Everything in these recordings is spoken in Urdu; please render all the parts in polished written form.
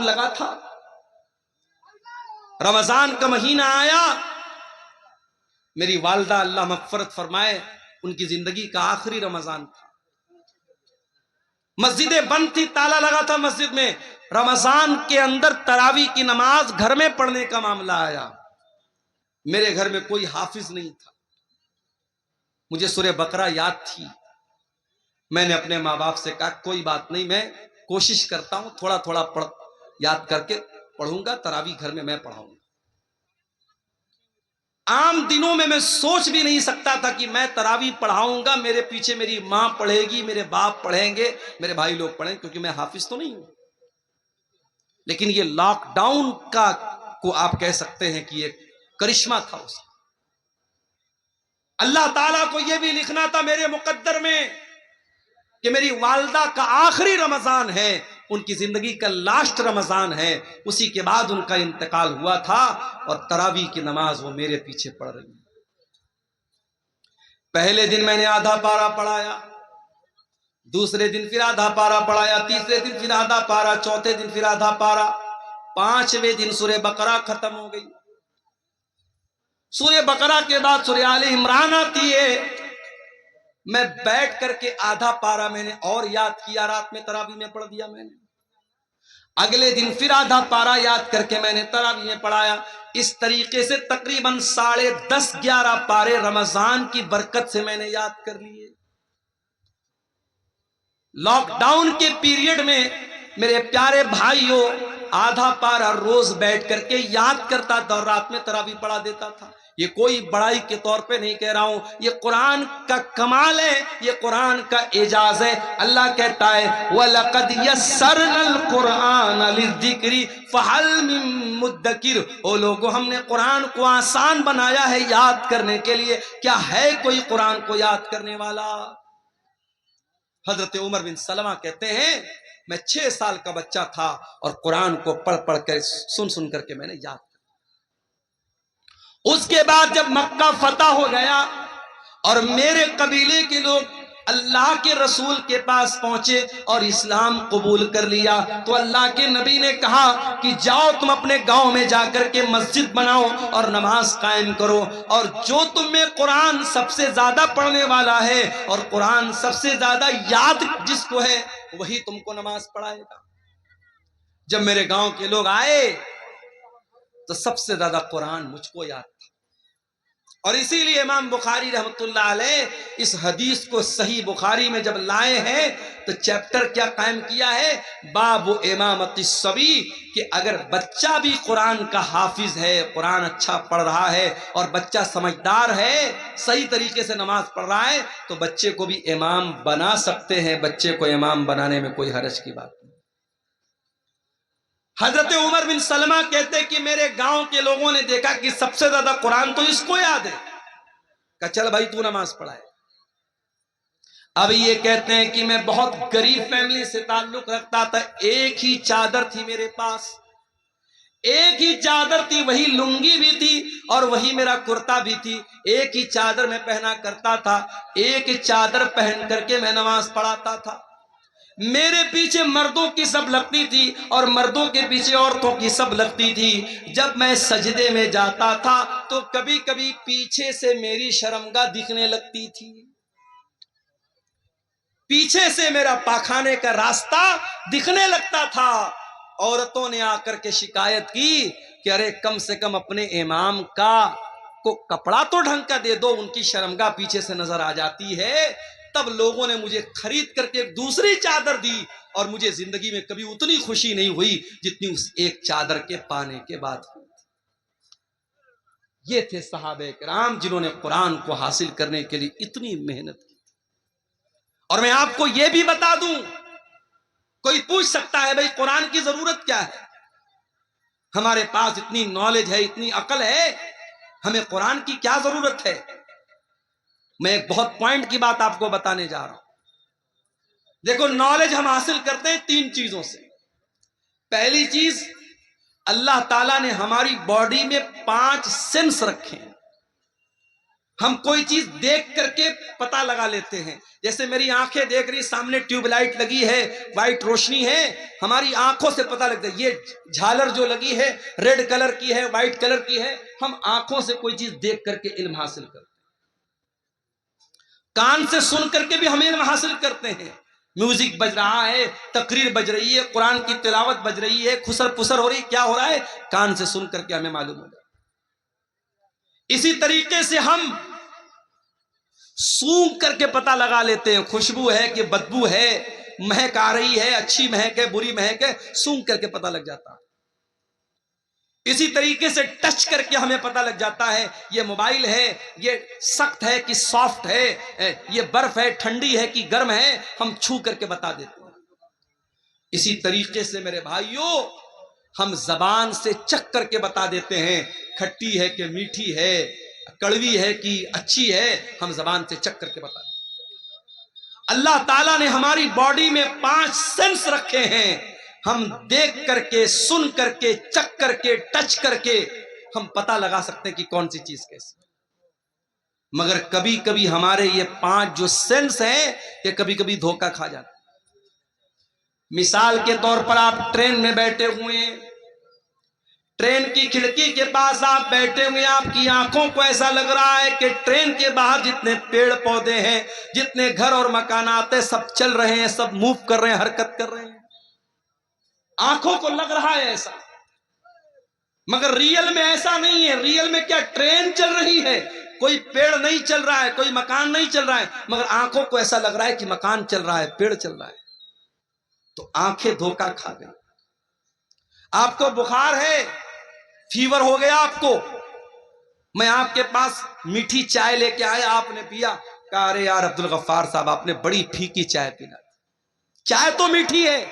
لگا تھا، رمضان کا مہینہ آیا، میری والدہ اللہ مغفرت فرمائے، ان کی زندگی کا آخری رمضان تھا، مسجدیں بند تھی، تالا لگا تھا مسجد میں، رمضان کے اندر تراویح کی نماز گھر میں پڑھنے کا معاملہ آیا، میرے گھر میں کوئی حافظ نہیں تھا، مجھے سورہ بقرہ یاد تھی، میں نے اپنے ماں باپ سے کہا کوئی بات نہیں، میں کوشش کرتا ہوں تھوڑا تھوڑا یاد کر کے پڑھوں گا، تراویح گھر میں پڑھاؤں گا۔ عام دنوں میں سوچ بھی نہیں سکتا تھا کہ میں تراویح پڑھاؤں گا، میرے پیچھے میری ماں پڑھے گی، میرے باپ پڑھیں گے، میرے بھائی لوگ پڑھیں، کیونکہ میں حافظ تو نہیں ہوں۔ لیکن یہ لاک ڈاؤن کو آپ کہہ سکتے ہیں کہ یہ کرشمہ تھا اس کا۔ اللہ تعالیٰ کو یہ بھی لکھنا تھا میرے مقدر میں کہ میری والدہ کا آخری رمضان ہے، ان کی زندگی کا لاسٹ رمضان ہے، اسی کے بعد ان کا انتقال ہوا تھا، اور تراویح کی نماز وہ میرے پیچھے پڑھ رہی ہے۔ پہلے دن میں نے آدھا پارا پڑھایا، دوسرے دن پھر آدھا پارا پڑھایا، تیسرے دن پھر آدھا پارا، چوتھے دن پھر آدھا پارا، پانچویں دن سورہ بقرہ ختم ہو گئی۔ سورہ بقرہ کے بعد سورہ آل عمران آتی ہے، میں بیٹھ کر کے آدھا پارا میں نے اور یاد کیا، رات میں تراویح میں پڑھ دیا میں نے، اگلے دن پھر آدھا پارا یاد کر کے میں نے تراویح میں پڑھایا، اس طریقے سے تقریباً 10:30 11 پارے رمضان کی برکت سے میں نے یاد کر لیے۔ لاک ڈاؤن کے پیریڈ میں میرے پیارے بھائیوں آدھا پارا روز بیٹھ کر کے یاد کرتا تھا اور رات میں تراویح پڑھا دیتا تھا۔ یہ کوئی بڑائی کے طور پہ نہیں کہہ رہا ہوں، یہ قرآن کا کمال ہے، یہ قرآن کا اعجاز ہے۔ اللہ کہتا ہے وَلَقَدْ يَسَّرْنَا الْقُرْآنَ لِلذِّكْرِ فَهَلْ مِن مُدَّكِرٍ، او لوگو ہم نے قرآن کو آسان بنایا ہے یاد کرنے کے لیے، کیا ہے کوئی قرآن کو یاد کرنے والا؟ حضرت عمر بن سلمہ کہتے ہیں میں 6 سال کا بچہ تھا اور قرآن کو پڑھ پڑھ کر سن کر کے میں نے یاد کیا۔ اس کے بعد جب مکہ فتح ہو گیا اور میرے قبیلے کے لوگ اللہ کے رسول کے پاس پہنچے اور اسلام قبول کر لیا، تو اللہ کے نبی نے کہا کہ جاؤ تم اپنے گاؤں میں جا کر کے مسجد بناؤ اور نماز قائم کرو، اور جو تم میں قرآن سب سے زیادہ پڑھنے والا ہے اور قرآن سب سے زیادہ یاد جس کو ہے وہی تم کو نماز پڑھائے گا۔ جب میرے گاؤں کے لوگ آئے تو سب سے زیادہ قرآن مجھ کو یاد تھا، اور اسی لیے امام بخاری رحمت اللہ علیہ اس حدیث کو صحیح بخاری میں جب لائے ہیں تو چیپٹر کیا قائم کیا ہے، باب امامت الصبی، کہ اگر بچہ بھی قرآن کا حافظ ہے، قرآن اچھا پڑھ رہا ہے اور بچہ سمجھدار ہے، صحیح طریقے سے نماز پڑھ رہا ہے، تو بچے کو بھی امام بنا سکتے ہیں، بچے کو امام بنانے میں کوئی حرج کی بات نہیں۔ حضرت عمر بن سلمہ کہتے کہ میرے گاؤں کے لوگوں نے دیکھا کہ سب سے زیادہ قرآن تو اس کو یاد ہے، کہا چل بھائی تو نماز پڑھائے۔ اب یہ کہتے ہیں کہ میں بہت غریب فیملی سے تعلق رکھتا تھا، ایک ہی چادر تھی میرے پاس، ایک ہی چادر تھی، وہی لنگی بھی تھی اور وہی میرا کرتا بھی تھی، ایک ہی چادر میں پہنا کرتا تھا، ایک ہی چادر پہن کر کے میں نماز پڑھاتا تھا۔ میرے پیچھے مردوں کی سب لگتی تھی اور مردوں کے پیچھے عورتوں کی سب لگتی تھی۔ جب میں سجدے میں جاتا تھا تو کبھی کبھی پیچھے سے میری شرمگاہ دکھنے لگتی تھی، پیچھے سے میرا پاخانے کا راستہ دکھنے لگتا تھا۔ عورتوں نے آ کر کے شکایت کی کہ ارے کم سے کم اپنے امام کو کپڑا تو ڈھنگ کا دے دو، ان کی شرمگاہ پیچھے سے نظر آ جاتی ہے۔ تب لوگوں نے مجھے خرید کر کے ایک دوسری چادر دی اور مجھے زندگی میں کبھی اتنی خوشی نہیں ہوئی جتنی اس ایک چادر کے پانے کے بعد ہوئی۔ یہ تھے صحابہ کرام جنہوں نے قرآن کو حاصل کرنے کے لیے اتنی محنت کی۔ اور میں آپ کو یہ بھی بتا دوں، کوئی پوچھ سکتا ہے بھئی قرآن کی ضرورت کیا ہے؟ ہمارے پاس اتنی نالج ہے، اتنی عقل ہے، ہمیں قرآن کی کیا ضرورت ہے؟ میں ایک بہت پوائنٹ کی بات آپ کو بتانے جا رہا ہوں۔ دیکھو نالج ہم حاصل کرتے ہیں 3 چیزوں سے۔ پہلی چیز، اللہ تعالیٰ نے ہماری باڈی میں 5 سینس رکھے ہیں، ہم کوئی چیز دیکھ کر کے پتہ لگا لیتے ہیں. جیسے میری آنکھیں دیکھ رہی، سامنے ٹیوب لائٹ لگی ہے، وائٹ روشنی ہے، ہماری آنکھوں سے پتہ لگتا ہے یہ جھالر جو لگی ہے ریڈ کلر کی ہے، وائٹ کلر کی ہے. ہم آنکھوں سے کوئی چیز دیکھ کر کے علم حاصل کرتے ہیں. کان سے سن کر کے بھی ہم علم حاصل کرتے ہیں. میوزک بج رہا ہے، تقریر بج رہی ہے، قرآن کی تلاوت بج رہی ہے، خسر پسر ہو رہی ہے، کیا ہو رہا ہے؟ کان سے سن کر کے ہمیں معلوم ہو جاتا ہے. اسی طریقے سے ہم سونگھ کر کے پتہ لگا لیتے ہیں خوشبو ہے کہ بدبو ہے، مہک آ رہی ہے، اچھی مہک ہے، بری مہک ہے، سونگھ کر کے پتہ لگ جاتا ہے. اسی طریقے سے ٹچ کر کے ہمیں پتہ لگ جاتا ہے یہ موبائل ہے، یہ سخت ہے کہ سافٹ ہے، یہ برف ہے، ٹھنڈی ہے کہ گرم ہے، ہم چھو کر کے بتا دیتے ہیں. اسی طریقے سے میرے بھائیوں ہم زبان سے چکھ کر کے بتا دیتے ہیں کھٹی ہے کہ میٹھی ہے، کڑوی ہے کہ اچھی ہے، ہم زبان سے چکھ کر کے بتا دیتے ہیں. اللہ تعالیٰ نے ہماری باڈی میں 5 سینس رکھے ہیں. ہم دیکھ کر کے، سن کر کے، چکھ کر کے، ٹچ کر کے ہم پتہ لگا سکتے ہیں کہ کون سی چیز کیسی. مگر کبھی کبھی ہمارے یہ 5 جو سینس ہیں یہ کبھی کبھی دھوکہ کھا جاتے ہیں. مثال کے طور پر آپ ٹرین میں بیٹھے ہوئے ہیں، ٹرین کی کھڑکی کے پاس آپ بیٹھے ہوئے، آپ کی آنکھوں کو ایسا لگ رہا ہے کہ ٹرین کے باہر جتنے پیڑ پودے ہیں، جتنے گھر اور مکانات ہیں، سب چل رہے ہیں، سب موو کر رہے ہیں، حرکت کر رہے ہیں. آنکھوں کو لگ رہا ہے ایسا، مگر ریئل میں ایسا نہیں ہے. ریئل میں کیا ٹرین چل رہی ہے، کوئی پیڑ نہیں چل رہا ہے، کوئی مکان نہیں چل رہا ہے، مگر آنکھوں کو ایسا لگ رہا ہے کہ مکان چل رہا ہے، پیڑ چل رہا ہے. تو آنکھیں دھوکہ کھا گئی. آپ کو بخار ہے، فیور ہو گیا آپ کو، میں آپ کے پاس میٹھی چائے لے کے آیا، آپ نے پیا، کہا ارے یار عبدالغفار صاحب آپ نے بڑی پھیکی چائے پینا. چائے تو میٹھی ہے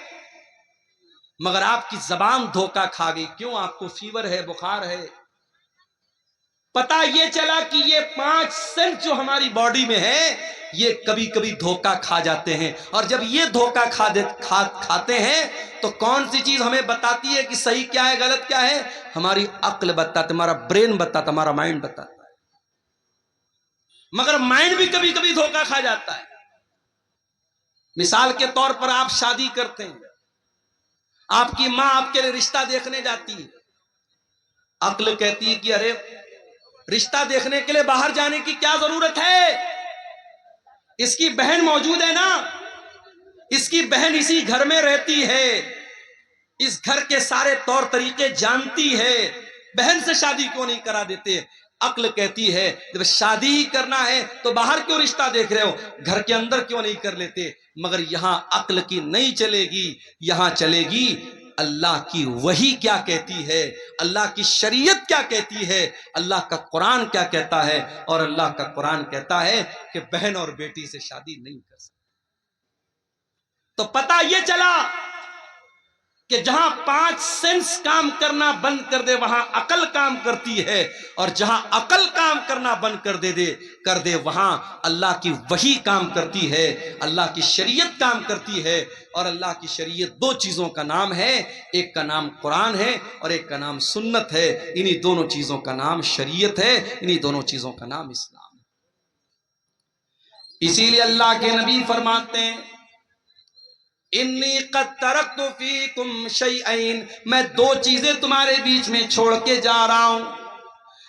مگر آپ کی زبان دھوکہ کھا گئی. کیوں؟ آپ کو فیور ہے، بخار ہے. پتہ یہ چلا کہ یہ 5 سینس جو ہماری باڈی میں ہے یہ کبھی کبھی دھوکہ کھا جاتے ہیں. اور جب یہ دھوکہ کھاتے ہیں تو کون سی چیز ہمیں بتاتی ہے کہ صحیح کیا ہے، غلط کیا ہے؟ ہماری عقل بتاتا، ہمارا برین بتاتا، ہمارا مائنڈ بتاتا ہے. مگر مائنڈ بھی کبھی کبھی دھوکہ کھا جاتا ہے. مثال کے طور پر آپ شادی کرتے ہیں، آپ کی ماں آپ کے لیے رشتہ دیکھنے جاتی ہے. عقل کہتی ہے کہ ارے رشتہ دیکھنے کے لیے باہر جانے کی کیا ضرورت ہے، اس کی بہن موجود ہے نا، اس کی بہن اسی گھر میں رہتی ہے، اس گھر کے سارے طور طریقے جانتی ہے، بہن سے شادی کیوں نہیں کرا دیتے؟ عقل کہتی ہے جب شادی ہی کرنا ہے تو باہر کیوں رشتہ دیکھ رہے ہو، گھر کے اندر کیوں نہیں کر لیتے؟ مگر یہاں عقل کی نہیں چلے گی، یہاں چلے گی اللہ کی وحی کیا کہتی ہے، اللہ کی شریعت کیا کہتی ہے، اللہ کا قرآن کیا کہتا ہے. اور اللہ کا قرآن کہتا ہے کہ بہن اور بیٹی سے شادی نہیں کر سکتے. تو پتہ یہ چلا کہ جہاں 5 سینس کام کرنا بند کر دے وہاں عقل کام کرتی ہے، اور جہاں عقل کام کرنا بند کر دے وہاں اللہ کی وحی کام کرتی ہے، اللہ کی شریعت کام کرتی ہے. اور اللہ کی شریعت 2 چیزوں کا نام ہے، ایک کا نام قرآن ہے اور ایک کا نام سنت ہے. انہی دونوں چیزوں کا نام شریعت ہے، انہی دونوں چیزوں کا نام اسلام ہے. اسی لیے اللہ کے نبی فرماتے ہیں انی قد ترکت فیکم شیئین، میں 2 چیزیں تمہارے بیچ میں چھوڑ کے جا رہا ہوں،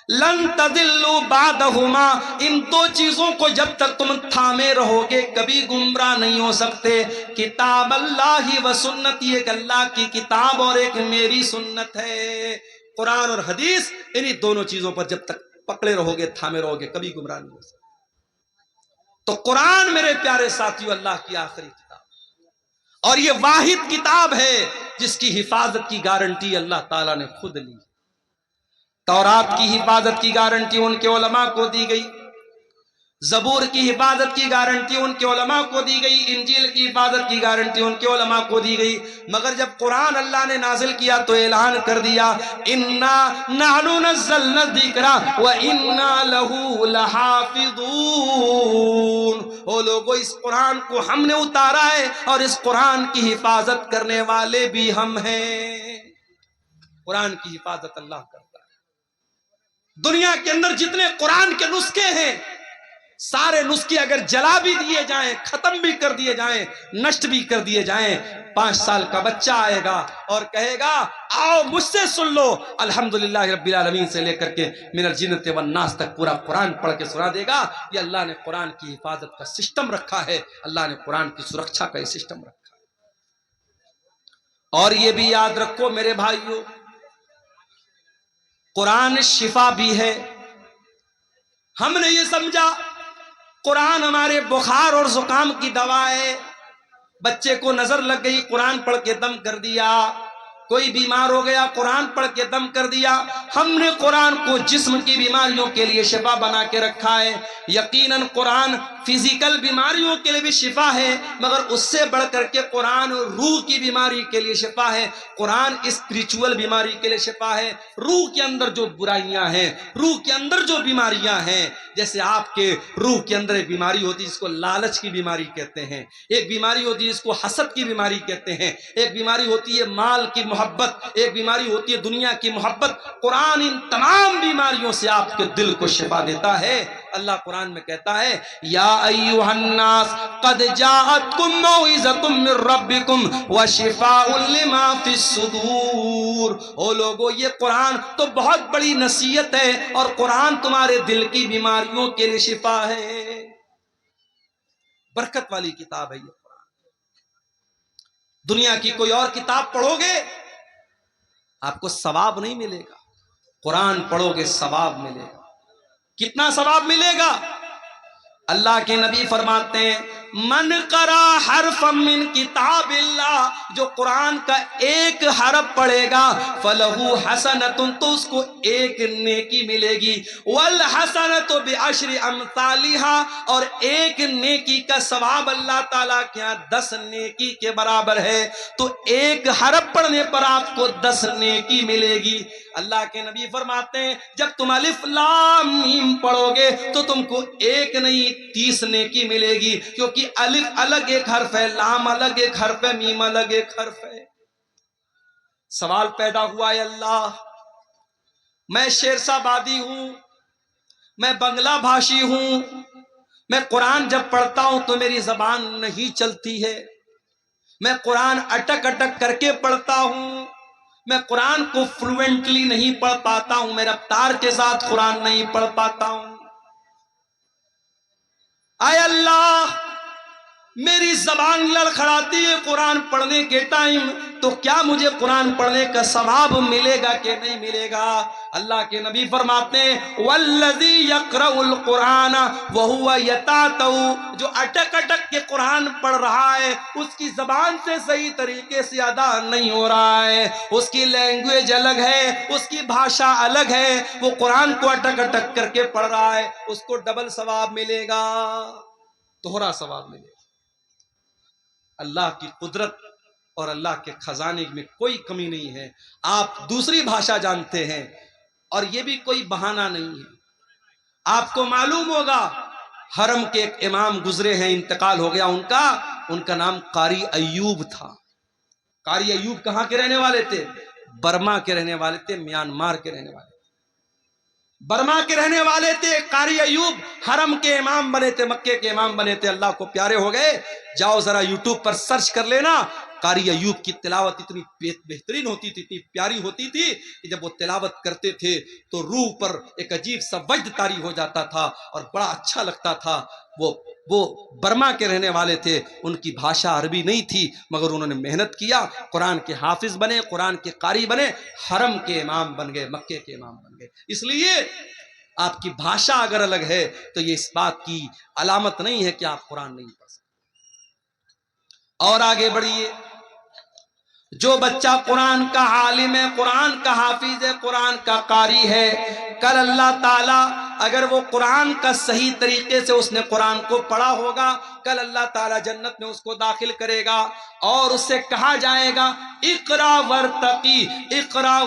لن تضلوا بعدہما، ان 2 چیزوں کو جب تک تم تھامے رہو گے کبھی گمراہ نہیں ہو سکتے. کتاب اللہ و سنت، ایک اللہ کی کتاب اور ایک میری سنت ہے. قرآن اور حدیث، انہی دونوں چیزوں پر جب تک پکڑے رہو گے، تھامے رہو گے، کبھی گمراہ نہیں ہو سکتے. تو قرآن میرے پیارے ساتھیو اللہ کی آخری کتاب، اور یہ واحد کتاب ہے جس کی حفاظت کی گارنٹی اللہ تعالیٰ نے خود لی. تورات کی حفاظت کی گارنٹی ان کے علماء کو دی گئی، زبور کی حفاظت کی گارنٹی ان کے علماء کو دی گئی، انجیل کی حفاظت کی گارنٹی ان کے علماء کو دی گئی. مگر جب قرآن اللہ نے نازل کیا تو اعلان کر دیا انا نحن نزلنا الذکر وانا لہ لحافظون، او لوگو اس قرآن کو ہم نے اتارا ہے اور اس قرآن کی حفاظت کرنے والے بھی ہم ہیں. قرآن کی حفاظت اللہ کرتا ہے. دنیا کے اندر جتنے قرآن کے نسخے ہیں، سارے نسخے اگر جلا بھی دیے جائیں، ختم بھی کر دیے جائیں، نشٹ بھی کر دیے جائیں، 5 سال کا بچہ آئے گا اور کہے گا آؤ مجھ سے سن لو، الحمدللہ رب العالمین سے لے کر کے من الجنۃ والناس تک پورا قرآن پڑھ کے سنا دے گا۔ یہ اللہ نے قرآن کی حفاظت کا سسٹم رکھا ہے، اللہ نے قرآن کی سرکشا کا یہ سسٹم رکھا ہے۔ اور یہ بھی یاد رکھو میرے بھائیو، قرآن شفا بھی ہے۔ ہم نے یہ سمجھا قرآن ہمارے بخار اور زکام کی دوا ہے، بچے کو نظر لگ گئی قرآن پڑھ کے دم کر دیا، کوئی بیمار ہو گیا قرآن پڑھ کے دم کر دیا۔ ہم نے قرآن کو جسم کی بیماریوں کے لیے شفا بنا کے رکھا ہے۔ یقیناً قرآن فزیکل بیماریوں کے لیے بھی شفا ہے، مگر اس سے بڑھ کر کے قرآن روح کی بیماری کے لیے شفا ہے، قرآن اسپریچول بیماری کے لیے شفا ہے۔ روح کے اندر جو برائیاں ہیں، روح کے اندر جو بیماریاں ہیں، جیسے آپ کے روح کے اندر ایک بیماری ہوتی ہے جس کو لالچ کی بیماری کہتے ہیں، ایک بیماری ہوتی ہے جس کو حسد کی بیماری کہتے ہیں، ایک بیماری ہوتی ہے مال کی محبت، ایک بیماری ہوتی ہے دنیا کی محبت۔ قرآن ان تمام بیماریوں سے آپ کے دل کو شفا دیتا ہے۔ اللہ قرآن میں کہتا ہے یا ایھا الناس قد جاءتکم موعظۃ من ربکم وشفاء لما فی الصدور۔ او لوگو، یہ قرآن تو بہت بڑی نصیحت ہے اور قرآن تمہارے دل کی بیماریوں کے لیے شفا ہے۔ برکت والی کتاب ہے یہ قرآن۔ دنیا کی کوئی اور کتاب پڑھو گے آپ کو ثواب نہیں ملے گا، قرآن پڑھو گے ثواب ملے گا۔ کتنا ثواب ملے گا؟ اللہ کے نبی فرماتے ہیں من قرأ حرفا من کتاب اللہ، جو قرآن کا ایک حرف پڑھے گا فلہ حسنۃ، تو اس کو ایک نیکی ملے گی، والحسنۃ بعشر امثالھا، اور ایک نیکی کا ثواب اللہ تعالیٰ کے ہاں 10 نیکی کے برابر ہے۔ تو ایک حرف پڑھنے پر آپ کو 10 نیکی ملے گی۔ اللہ کے نبی فرماتے ہیں جب تم الف لام میم پڑھو گے تو تم کو ایک نہیں 30 نیکی ملے گی، کیونکہ الف الگ ایک حرف ہے، لام الگ ایک حرف ہے، میم الگ ایک حرف ہے۔ سوال پیدا ہوا ہے اللہ، میں شیرسا بادی ہوں، میں بنگلہ بھاشی ہوں، میں قرآن جب پڑھتا ہوں تو میری زبان نہیں چلتی ہے، میں قرآن اٹک اٹک کر کے پڑھتا ہوں، میں قرآن کو فلوئنٹلی نہیں پڑھ پاتا ہوں، میں رفتار کے ساتھ قرآن نہیں پڑھ پاتا ہوں۔ اے اللہ، میری زبان لڑکھڑاتی ہے قرآن پڑھنے کے ٹائم، تو کیا مجھے قرآن پڑھنے کا ثواب ملے گا کہ نہیں ملے گا؟ اللہ کے نبی فرماتے ہیں والذی یقرأ القرآن وہو یتعتع، جو اٹک اٹک کے قرآن پڑھ رہا ہے اس کی زبان سے صحیح طریقے سے ادا نہیں ہو رہا ہے، اس کی لینگویج الگ ہے، اس کی بھاشا الگ ہے، وہ قرآن کو اٹک اٹک کر کے پڑھ رہا ہے، اس کو ڈبل ثواب ملے گا، دوہرا ثواب ملے گا۔ اللہ کی قدرت اور اللہ کے خزانے میں کوئی کمی نہیں ہے۔ آپ دوسری بھاشا جانتے ہیں اور یہ بھی کوئی بہانہ نہیں ہے۔ آپ کو معلوم ہوگا حرم کے ایک امام گزرے ہیں، انتقال ہو گیا ان کا نام قاری ایوب تھا۔ قاری ایوب کہاں کے رہنے والے تھے؟ برما کے رہنے والے تھے، میانمار کے رہنے والے تھے، برما کے رہنے والے تھے۔ قاری ایوب حرم کے امام بنے تھے، مکے کے امام بنے تھے، اللہ کو پیارے ہو گئے۔ جاؤ ذرا یوٹیوب پر سرچ کر لینا، قاری ایوب کی تلاوت اتنی بہترین ہوتی تھی، اتنی پیاری ہوتی تھی کہ جب وہ تلاوت کرتے تھے تو روح پر ایک عجیب سا وجد طاری ہو جاتا تھا اور بڑا اچھا لگتا تھا۔ وہ برما کے رہنے والے تھے، ان کی بھاشا عربی نہیں تھی، مگر انہوں نے محنت کیا، قرآن کے حافظ بنے، قرآن کے قاری بنے، حرم کے امام بن گئے، مکے کے امام بن گئے۔ اس لیے آپ کی بھاشا اگر الگ ہے تو یہ اس بات کی علامت نہیں ہے کہ آپ قرآن نہیں پڑھ سکتے۔ اور آگے بڑھیے، جو بچہ قرآن کا عالم ہے، قرآن کا حافظ ہے، قرآن کا قاری ہے، کل اللہ تعالیٰ اگر وہ قرآن کا صحیح طریقے سے اس نے قرآن کو پڑھا ہوگا کل اللہ تعالیٰ جنت میں اس کو داخل کرے گا اور اس سے کہا جائے گا اقرا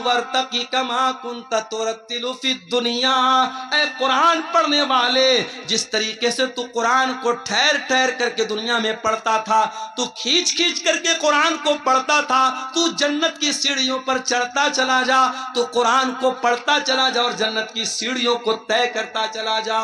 ورتقی کما کنت ترتل فی الدنیا، اے قرآن پڑھنے والے، جس طریقے سے تو قرآن کو ٹھہر ٹھہر کر کے دنیا میں پڑھتا تھا، تو کھینچ کھینچ کر کے قرآن کو پڑھتا تھا، تو جنت کی سیڑھیوں پر چڑھتا چلا جا، تو قرآن کو پڑھتا چلا جا اور جنت کی سیڑھیوں کو طے کرتا چلا جا۔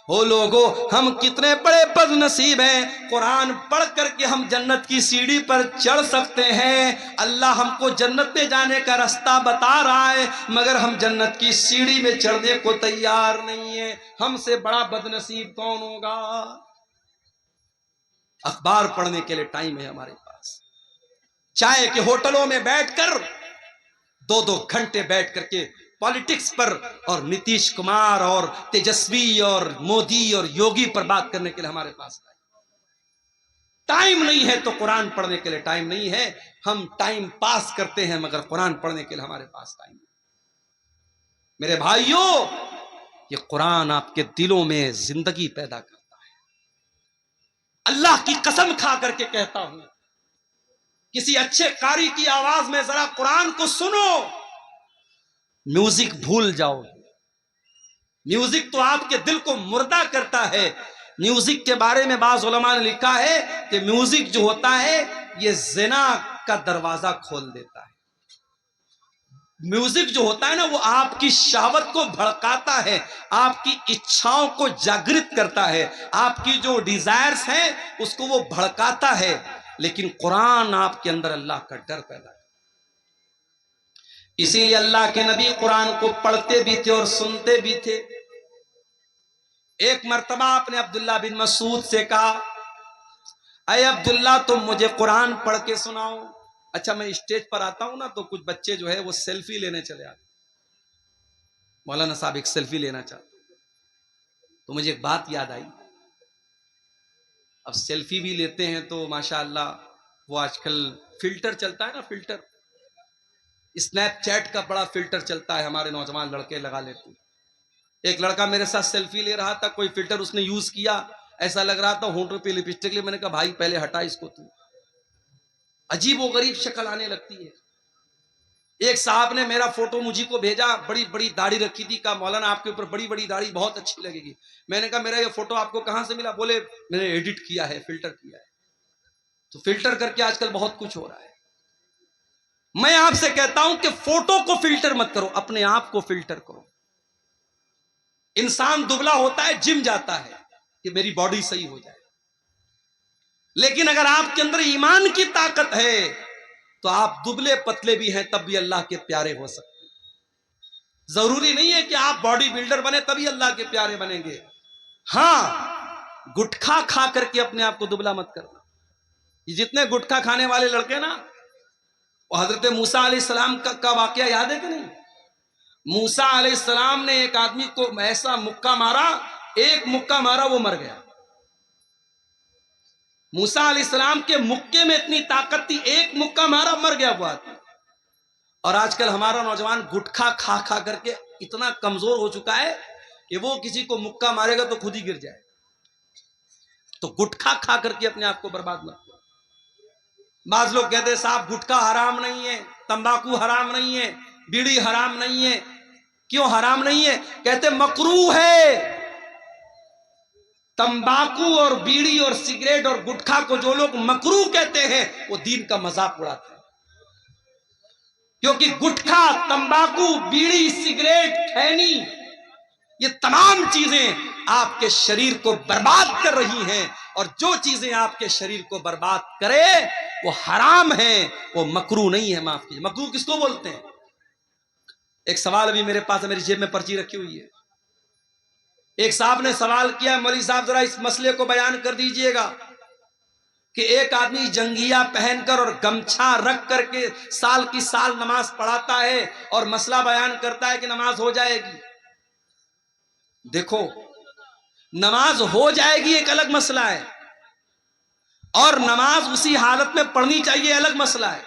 او لوگو، ہم کتنے بڑے بد نصیب ہیں، قرآن پڑھ کر کے ہم جنت کی سیڑھی پر چڑھ سکتے ہیں، اللہ ہم کو جنت میں جانے کا راستہ بتا رہا ہے، مگر ہم جنت کی سیڑھی میں چڑھنے کو تیار نہیں ہیں۔ ہم سے بڑا بد نصیب کون ہوگا؟ اخبار پڑھنے کے لیے ٹائم ہے ہمارے پاس، چائے کے ہوٹلوں میں بیٹھ کر 2-2 گھنٹے بیٹھ کر کے پالیٹکس پر اور نتیش کمار اور تیجسوی اور مودی اور یوگی پر بات کرنے کے لیے ہمارے پاس ٹائم نہیں ہے، تو قرآن پڑھنے کے لیے ٹائم نہیں ہے۔ ہم ٹائم پاس کرتے ہیں مگر قرآن پڑھنے کے لیے ہمارے پاس ٹائم نہیں۔ میرے بھائیوں، یہ قرآن آپ کے دلوں میں زندگی پیدا کرتا ہے۔ اللہ کی قسم کھا کر کے کہتا ہوں، کسی اچھے قاری کی آواز میں ذرا قرآن کو سنو، میوزک بھول جاؤ۔ میوزک تو آپ کے دل کو مردہ کرتا ہے۔ میوزک کے بارے میں بعض علماء نے لکھا ہے کہ میوزک جو ہوتا ہے یہ زنا کا دروازہ کھول دیتا ہے۔ میوزک جو ہوتا ہے نا، وہ آپ کی شہوت کو بھڑکاتا ہے، آپ کی اچھاؤں کو جاگرت کرتا ہے، آپ کی جو ڈیزائرز ہیں اس کو وہ بھڑکاتا ہے، لیکن قرآن آپ کے اندر اللہ کا ڈر پیدا کرتا ہے۔ اسی لیے اللہ کے نبی قرآن کو پڑھتے بھی تھے اور سنتے بھی تھے۔ ایک مرتبہ آپ نے عبداللہ بن مسعود سے کہا، اے عبداللہ تم مجھے قرآن پڑھ کے سناؤ۔ اچھا، میں اسٹیج پر آتا ہوں نا تو کچھ بچے جو ہے وہ سیلفی لینے چلے آتے، مولانا صاحب ایک سیلفی لینا چاہتے، تو مجھے ایک بات یاد آئی۔ اب سیلفی بھی لیتے ہیں تو ماشاءاللہ وہ آج کل فلٹر چلتا ہے نا، فلٹر، اسنیپ چیٹ کا بڑا فلٹر چلتا ہے، ہمارے نوجوان لڑکے لگا لیتے ہیں۔ ایک لڑکا میرے ساتھ سیلفی لے رہا تھا، کوئی فلٹر اس نے یوز کیا، ایسا لگ رہا تھا ہونٹوں پہ لپسٹک لی۔ میں نے کہا بھائی پہلے ہٹا اس کو، تو عجیب و غریب شکل آنے لگتی ہے۔ ایک صاحب نے میرا فوٹو مجھے کو بھیجا، بڑی بڑی داڑھی رکھی تھی، کہا مولانا آپ کے اوپر بڑی بڑی داڑھی بہت اچھی لگے گی۔ میں نے کہا میرا یہ فوٹو آپ کو کہاں سے ملا؟ بولے میں نے ایڈٹ کیا ہے، فلٹر کیا ہے۔ تو فلٹر کر کے آج کل بہت کچھ ہو رہا ہے۔ میں آپ سے کہتا ہوں کہ فوٹو کو فلٹر مت کرو، اپنے آپ کو فلٹر کرو۔ انسان دبلا ہوتا ہے، جم جاتا ہے کہ میری باڈی صحیح ہو جائے، لیکن اگر آپ کے اندر ایمان کی طاقت ہے تو آپ دبلے پتلے بھی ہیں تب بھی اللہ کے پیارے ہو سکتے ہیں۔ ضروری نہیں ہے کہ آپ باڈی بلڈر بنے تبھی اللہ کے پیارے بنیں گے۔ ہاں، گٹکھا کھا کر کے اپنے آپ کو دبلا مت کرنا۔ یہ جتنے گٹکھا کھانے والے لڑکے نا، وہ حضرت موسیٰ علیہ السلام کا واقعہ یاد ہے کہ نہیں؟ موسیٰ علیہ السلام نے ایک آدمی کو ایسا مکہ مارا، ایک مکہ مارا وہ مر گیا۔ موسیٰ علیہ السلام کے مکے میں اتنی طاقت تھی، ایک مکہ مارا مر گیا وہ آدمی۔ اور آج کل ہمارا نوجوان گٹکھا کھا کھا کر کے اتنا کمزور ہو چکا ہے کہ وہ کسی کو مکہ مارے گا تو خود ہی گر جائے۔ تو گٹکھا کھا کر کے اپنے آپ کو برباد مت کرو۔ بعض لوگ کہتے ہیں صاحب گٹکا حرام نہیں ہے، تمباکو حرام نہیں ہے، بیڑی حرام نہیں ہے۔ کیوں حرام نہیں ہے؟ کہتے مکروہ ہے۔ تمباکو اور بیڑی اور سگریٹ اور گٹکھا کو جو لوگ مکروہ کہتے ہیں وہ دین کا مذاق اڑاتے ہیں، کیونکہ گٹکھا، تمباکو، بیڑی، سگریٹ، کھینی، یہ تمام چیزیں آپ کے شریر کو برباد کر رہی ہیں، اور جو چیزیں آپ کے شریر کو برباد کرے وہ حرام ہیں، وہ مکروہ نہیں ہے۔ معاف کیجیے، مکروہ کس کو بولتے ہیں؟ ایک سوال ابھی میرے پاس ہے، میری جیب میں پرچی رکھی ہوئی ہے۔ ایک صاحب نے سوال کیا، مولوی صاحب ذرا اس مسئلے کو بیان کر دیجئے گا کہ ایک آدمی جنگیہ پہن کر اور گمچھا رکھ کر کے سال کی سال نماز پڑھاتا ہے اور مسئلہ بیان کرتا ہے کہ نماز ہو جائے گی۔ دیکھو، نماز ہو جائے گی ایک الگ مسئلہ ہے، اور نماز اسی حالت میں پڑھنی چاہیے الگ مسئلہ ہے۔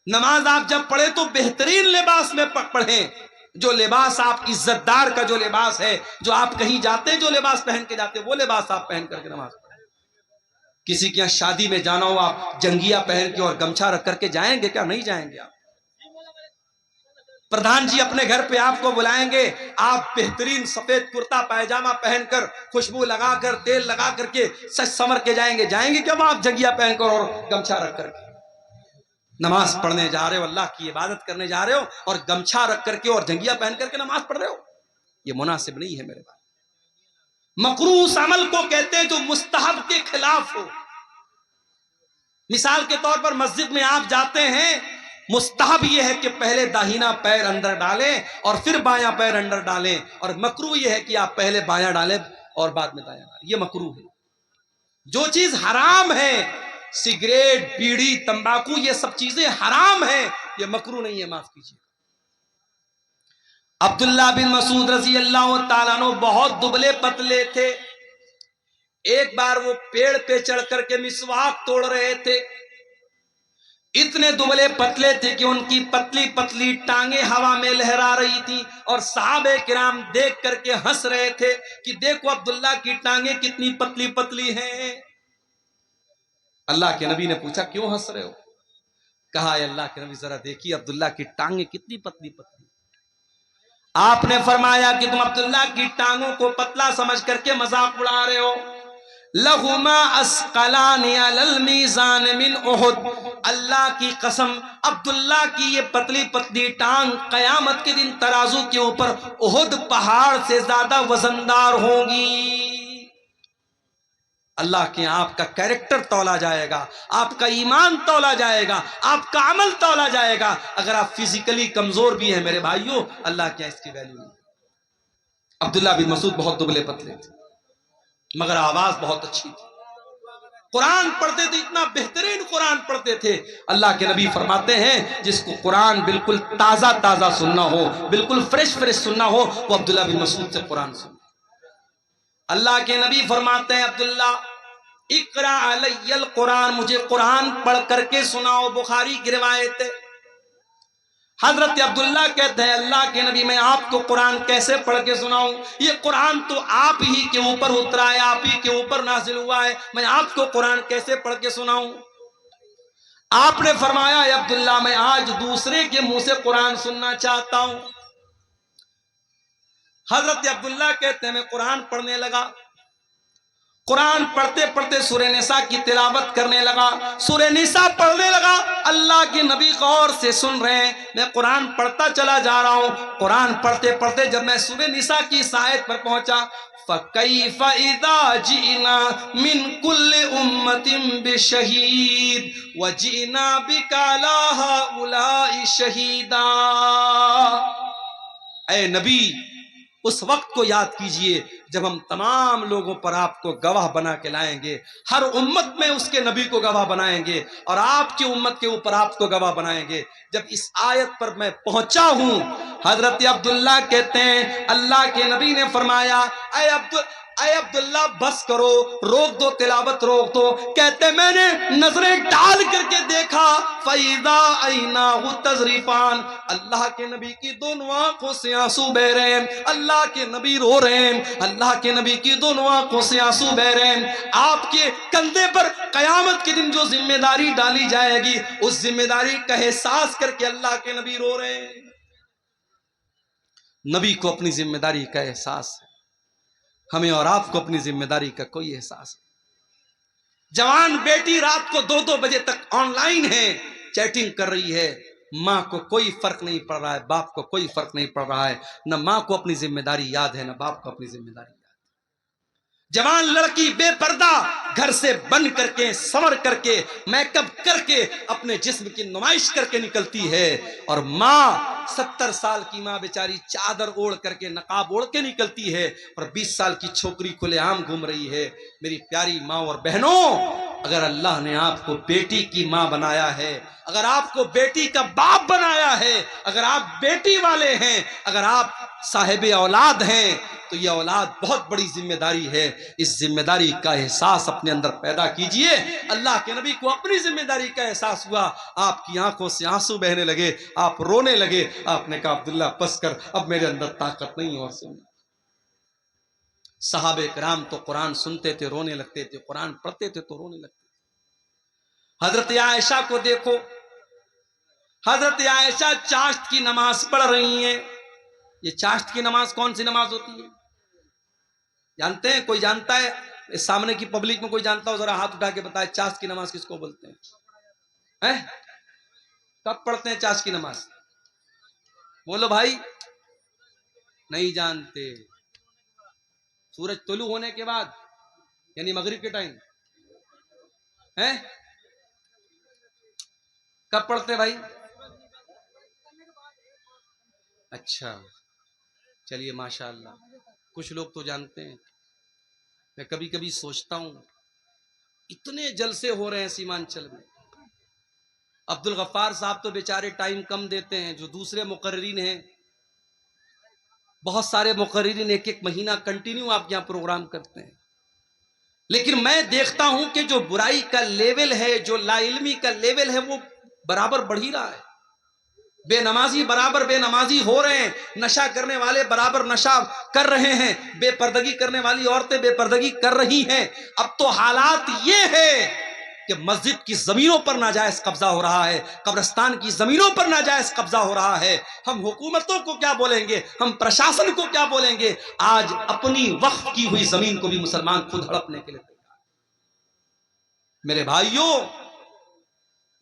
نماز آپ جب پڑھیں تو بہترین لباس میں پڑھیں، جو لباس آپ عزت دار کا جو لباس ہے، جو آپ کہیں جاتے ہیں جو لباس پہن کے جاتے ہیں وہ لباس آپ پہن کر کے نماز پڑھیں۔ کسی کے یہاں شادی میں جانا ہو، آپ جنگیا پہن کے اور گمچھا رکھ کر کے جائیں گے کیا؟ نہیں جائیں گے آپ۔ پردھان جی اپنے گھر پہ آپ کو بلائیں گے، آپ بہترین سفید کرتا پائجامہ پہن کر، خوشبو لگا کر، تیل لگا کر کے سج سمر کے جائیں گے کیا وہ آپ جنگیا پہن کر اور گمچھا رکھ کر کے؟ نماز پڑھنے جا رہے ہو، اللہ کی عبادت کرنے جا رہے ہو اور گمچھا رکھ کر کے اور جنگیا پہن کر کے نماز پڑھ رہے ہو، یہ مناسب نہیں ہے میرے بھائی۔ مکروہ اس عمل کو کہتے ہیں جو مستحب کے خلاف ہو۔ مثال کے طور پر مسجد میں آپ جاتے ہیں، مستحب یہ ہے کہ پہلے داہنا پیر اندر ڈالیں اور پھر بایاں پیر اندر ڈالیں، اور مکروہ یہ ہے کہ آپ پہلے بایاں ڈالیں اور بعد میں دایاں ڈالیں، یہ مکروہ ہے۔ جو چیز حرام ہے، سگریٹ، بیڑی، تمباکو، یہ سب چیزیں حرام ہیں، یہ مکروہ نہیں ہے، معاف کیجیے۔ عبداللہ بن مسعود رضی اللہ تعالیٰ عنہ بہت دبلے پتلے تھے۔ ایک بار وہ پیڑ پہ چڑھ کر کے مسواک توڑ رہے تھے، اتنے دبلے پتلے تھے کہ ان کی پتلی پتلی ٹانگیں ہوا میں لہرا رہی تھی، اور صحابہ کرام دیکھ کر کے ہنس رہے تھے کہ دیکھو عبداللہ کی ٹانگیں کتنی پتلی پتلی ہیں۔ اللہ کے نبی نے پوچھا کیوں ہنس رہے ہو؟ کہا اے اللہ کے نبی ذرا دیکھیے عبداللہ کی ٹانگیں کتنی پتلی پتلی۔ آپ نے فرمایا کہ تم عبداللہ کی ٹانگوں کو پتلا سمجھ کر کے مذاق اڑا رہے ہو۔ لہما اسقلان علی المیزان من احد، اللہ کی قسم عبداللہ کی یہ پتلی پتلی ٹانگ قیامت کے دن ترازو کے اوپر احد پہاڑ سے زیادہ وزندار ہوگی۔ اللہ کے آپ کا کیریکٹر تولا جائے گا، آپ کا ایمان تولا جائے گا، آپ کا عمل تولا جائے گا۔ اگر آپ فزیکلی کمزور بھی ہیں میرے بھائیوں، اللہ کیا اس کی ویلیو نہیں۔ عبداللہ بن مسعود بہت دبلے پتلے تھے مگر آواز بہت اچھی تھی، قرآن پڑھتے تھے، اتنا بہترین قرآن پڑھتے تھے۔ اللہ کے نبی فرماتے ہیں جس کو قرآن بالکل تازہ تازہ سننا ہو، بالکل فریش فریش سننا ہو، وہ عبداللہ بن مسعود سے قرآن سننا۔ اللہ کے نبی فرماتے ہیں عبداللہ اقرا علی القرآن، مجھے قرآن پڑھ کر کے سناؤ، بخاری کی روایت ہے۔ حضرت عبداللہ کہتے ہیں اللہ کے نبی میں آپ کو قرآن کیسے پڑھ کے سناؤں؟ یہ قرآن تو آپ ہی کے اوپر اترا ہے، آپ ہی کے اوپر نازل ہوا ہے، میں آپ کو قرآن کیسے پڑھ کے سناؤں؟ آپ نے فرمایا اے عبداللہ میں آج دوسرے کے منہ سے قرآن سننا چاہتا ہوں۔ حضرت عبداللہ کہتے ہیں میں قرآن پڑھنے لگا، قرآن پڑھتے پڑھتے سورہ نساء کی تلاوت کرنے لگا، سورہ نساء پڑھنے لگا۔ اللہ کے نبی غور سے سن رہے ہیں، میں قرآن پڑھتا چلا جا رہا ہوں۔ قرآن پڑھتے پڑھتے جب میں سورہ نساء کی اس آیت پر پہنچا، فَكَيْفَ إِذَا جِئْنَا مِن كُلِّ أُمَّةٍ بِشَهِيدٍ وَجِئْنَا بِكَ عَلَىٰ هَٰؤُلَاءِ شَهِيدًا۔ اے نبی اس وقت کو یاد کیجئے جب ہم تمام لوگوں پر آپ کو گواہ بنا کے لائیں گے، ہر امت میں اس کے نبی کو گواہ بنائیں گے، اور آپ کی امت کے اوپر آپ کو گواہ بنائیں گے۔ جب اس آیت پر میں پہنچا ہوں، حضرت عبداللہ کہتے ہیں اللہ کے نبی نے فرمایا اے عبداللہ بس کرو، روک دو تلاوت، روک دو۔ کہتے میں نے نظریں ڈال کر کے دیکھا فَإِذَا عَيْنَاهُ تَذْرِفَانِ، اللہ کے نبی کی دونوں آنکھوں سے آنسو بہ رہے ہیں، اللہ کے نبی رو رہے ہیں، اللہ کے نبی کی دونوں آنکھوں سے آنسو بہ رہے ہیں۔ آپ کے کندھے پر قیامت کے دن جو ذمہ داری ڈالی جائے گی، اس ذمہ داری کا احساس کر کے اللہ کے نبی رو رہے ہیں۔ نبی کو اپنی ذمہ داری کا احساس ہے، ہمیں اور آپ کو اپنی ذمہ داری کا کوئی احساس نہیں۔ جوان بیٹی رات کو 2-2 بجے تک آن لائن ہے، چیٹنگ کر رہی ہے، ماں کو کوئی فرق نہیں پڑ رہا ہے، باپ کو کوئی فرق نہیں پڑ رہا ہے، نہ ماں کو اپنی ذمہ داری یاد ہے، نہ باپ کو اپنی ذمہ داری یاد ہے۔ جوان لڑکی بے پردہ گھر سے بن کر کے، سنور کر کے، میک اپ کر کے، اپنے جسم کی نمائش کر کے نکلتی ہے، اور ماں 70 سال کی ماں بیچاری چادر اوڑھ کر کے، نقاب اوڑھ کے نکلتی ہے، اور 20 سال کی چھوکری کھلے عام گھوم رہی ہے۔ میری پیاری ماں اور بہنوں، اگر اللہ نے آپ کو بیٹی کی ماں بنایا ہے، اگر آپ کو بیٹی کا باپ بنایا ہے، اگر آپ بیٹی والے ہیں، اگر آپ صاحب اولاد ہیں، تو یہ اولاد بہت بڑی ذمہ داری ہے۔ اس ذمہ داری کا احساس اپنے اندر پیدا کیجئے۔ اللہ کے نبی کو اپنی ذمہ داری کا احساس ہوا، آپ کی آنکھوں سے آنسو بہنے لگے، آپ رونے لگے، آپ نے کہا عبداللہ بس کر، اب میرے اندر طاقت نہیں اور سننا۔ صحابہ کرام تو قرآن سنتے تھے رونے لگتے تھے، قرآن پڑھتے تھے تو رونے لگتے تھے۔ حضرت عائشہ کو دیکھو، حضرت عائشہ چاشت کی نماز پڑھ رہی ہیں۔ یہ چاشت کی نماز کون سی نماز ہوتی ہے جانتے ہیں؟ کوئی جانتا ہے؟ اس سامنے کی پبلک میں کوئی جانتا ہو ذرا ہاتھ اٹھا کے بتائے چاشت کی نماز کس کو بولتے ہیں؟ کب پڑھتے ہیں چاشت کی نماز؟ بولو بھائی، نہیں جانتے؟ سورج طلوع ہونے کے بعد یعنی مغرب کے ٹائم ہے؟ کب پڑھتے بھائی؟ اچھا چلیے ماشاءاللہ، کچھ لوگ تو جانتے ہیں۔ میں کبھی کبھی سوچتا ہوں اتنے جلسے ہو رہے ہیں سیمانچل میں، عبد الغفار صاحب تو بیچارے ٹائم کم دیتے ہیں، جو دوسرے مقررین ہیں بہت سارے مقررین ایک ایک مہینہ کنٹینیو آپ یہاں پروگرام کرتے ہیں، لیکن میں دیکھتا ہوں کہ جو برائی کا لیول ہے، جو لا علمی کا لیول ہے، وہ برابر بڑھ ہی رہا ہے۔ بے نمازی برابر بے نمازی ہو رہے ہیں، نشہ کرنے والے برابر نشہ کر رہے ہیں، بے پردگی کرنے والی عورتیں بے پردگی کر رہی ہیں۔ اب تو حالات یہ ہے کہ مسجد کی زمینوں پر ناجائز قبضہ ہو رہا ہے، قبرستان کی زمینوں پر ناجائز قبضہ ہو رہا ہے۔ ہم حکومتوں کو کیا بولیں گے، ہم پرشاسن کو کیا بولیں گے؟ آج اپنی وقف کی ہوئی زمین کو بھی مسلمان خود ہڑپنے کے لیے تیار۔ میرے بھائیوں،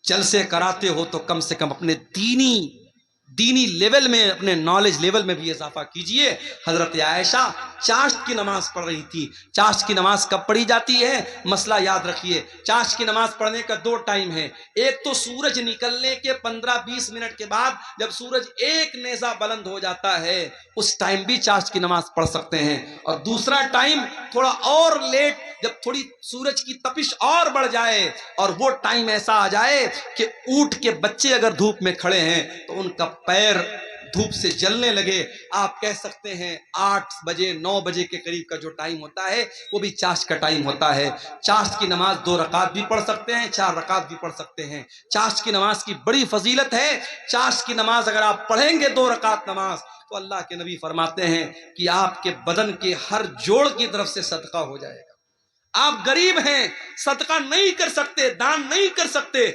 جلسے کراتے ہو تو کم سے کم اپنے دینی لیول میں، اپنے نالج لیول میں بھی اضافہ کیجئے۔ حضرت عائشہ چاشت کی نماز پڑھ رہی تھی۔ چاشت کی نماز کب پڑھی جاتی ہے؟ مسئلہ یاد رکھیے، چاشت کی نماز پڑھنے کا دو ٹائم ہے۔ ایک تو سورج نکلنے کے 15-20 منٹ کے بعد، جب سورج ایک نیزہ بلند ہو جاتا ہے اس ٹائم بھی چاشت کی نماز پڑھ سکتے ہیں، اور دوسرا ٹائم تھوڑا اور لیٹ، جب تھوڑی سورج کی تپش اور بڑھ جائے اور وہ ٹائم ایسا آ جائے کہ اونٹ کے بچے اگر دھوپ میں کھڑے ہیں تو ان کا پیر دھوپ سے جلنے لگے، آپ کہہ سکتے ہیں 8 بجے 9 بجے کے قریب کا جو ٹائم ہوتا ہے وہ بھی چاشت کا ٹائم ہوتا ہے۔ چاشت کی نماز 2 رکعت بھی پڑھ سکتے ہیں، 4 رکعت بھی پڑھ سکتے ہیں۔ چاشت کی نماز کی بڑی فضیلت ہے۔ چاشت کی نماز اگر آپ پڑھیں گے 2 رکعت نماز، تو اللہ کے نبی فرماتے ہیں کہ آپ کے بدن کے ہر جوڑ کی طرف سے صدقہ ہو جائے گا۔ آپ غریب ہیں، صدقہ نہیں کر سکتے، دان نہیں کر سکتے،